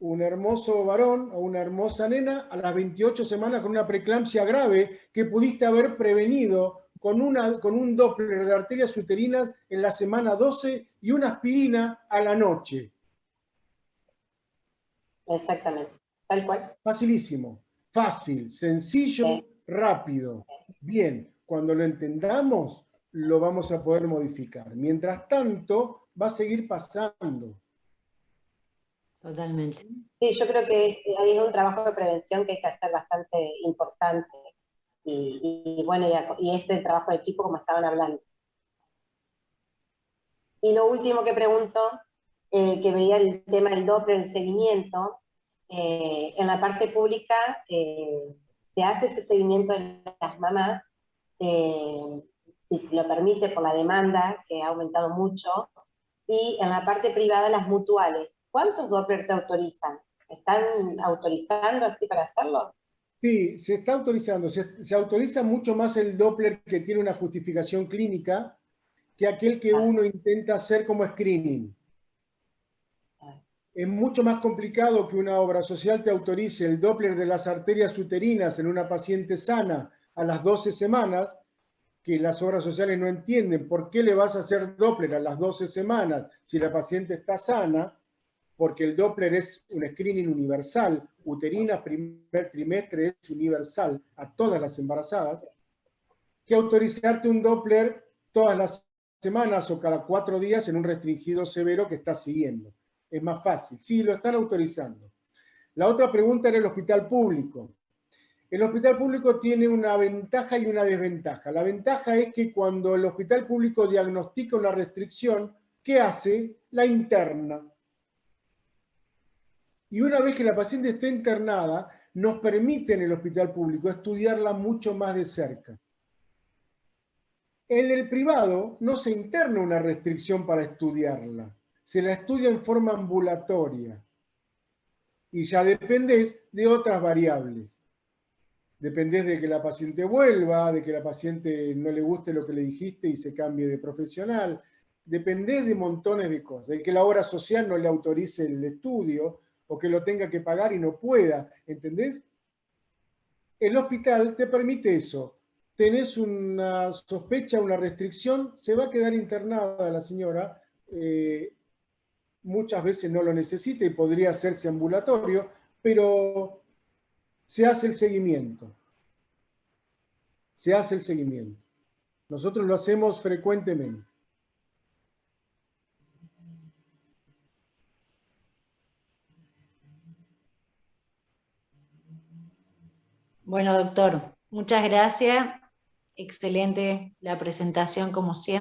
un hermoso varón o una hermosa nena a las 28 semanas con una preeclampsia grave que pudiste haber prevenido con un Doppler de arterias uterinas en la semana 12 y una aspirina a la noche. Exactamente, tal cual. Facilísimo, fácil, sencillo, rápido. Bien, cuando lo entendamos, lo vamos a poder modificar. Mientras tanto, va a seguir pasando. Totalmente. Sí, yo creo que ahí es un trabajo de prevención que hay que hacer bastante importante. Y bueno, y este trabajo de equipo como estaban hablando. Y lo último que pregunto, que veía el tema del Doppler, el seguimiento, en la parte pública se hace ese seguimiento de las mamás, si lo permite por la demanda, que ha aumentado mucho, y en la parte privada las mutuales. ¿Cuántos Doppler te autorizan? ¿Están autorizando así para hacerlo? Sí, se está autorizando. Se autoriza mucho más el Doppler que tiene una justificación clínica que aquel que uno intenta hacer como screening. Es mucho más complicado que una obra social te autorice el Doppler de las arterias uterinas en una paciente sana a las 12 semanas, que las obras sociales no entienden por qué le vas a hacer Doppler a las 12 semanas si la paciente está sana, porque el Doppler es un screening universal, uterina primer trimestre es universal a todas las embarazadas, que autorizarte un Doppler todas las semanas o cada 4 días en un restringido severo que está siguiendo. Es más fácil. Sí, lo están autorizando. La otra pregunta era el hospital público. El hospital público tiene una ventaja y una desventaja. La ventaja es que cuando el hospital público diagnostica una restricción, ¿qué hace? La interna. Y una vez que la paciente esté internada, nos permite en el hospital público estudiarla mucho más de cerca. En el privado no se interna una restricción para estudiarla, se la estudia en forma ambulatoria y ya dependés de otras variables. Dependés de que la paciente vuelva, de que la paciente no le guste lo que le dijiste y se cambie de profesional. Dependés de montones de cosas, de que la obra social no le autorice el estudio o que lo tenga que pagar y no pueda, ¿entendés? El hospital te permite eso. Tenés una sospecha, una restricción, se va a quedar internada la señora, muchas veces no lo necesita y podría hacerse ambulatorio, pero se hace el seguimiento. Se hace el seguimiento. Nosotros lo hacemos frecuentemente. Bueno, doctor, muchas gracias. Excelente la presentación como siempre.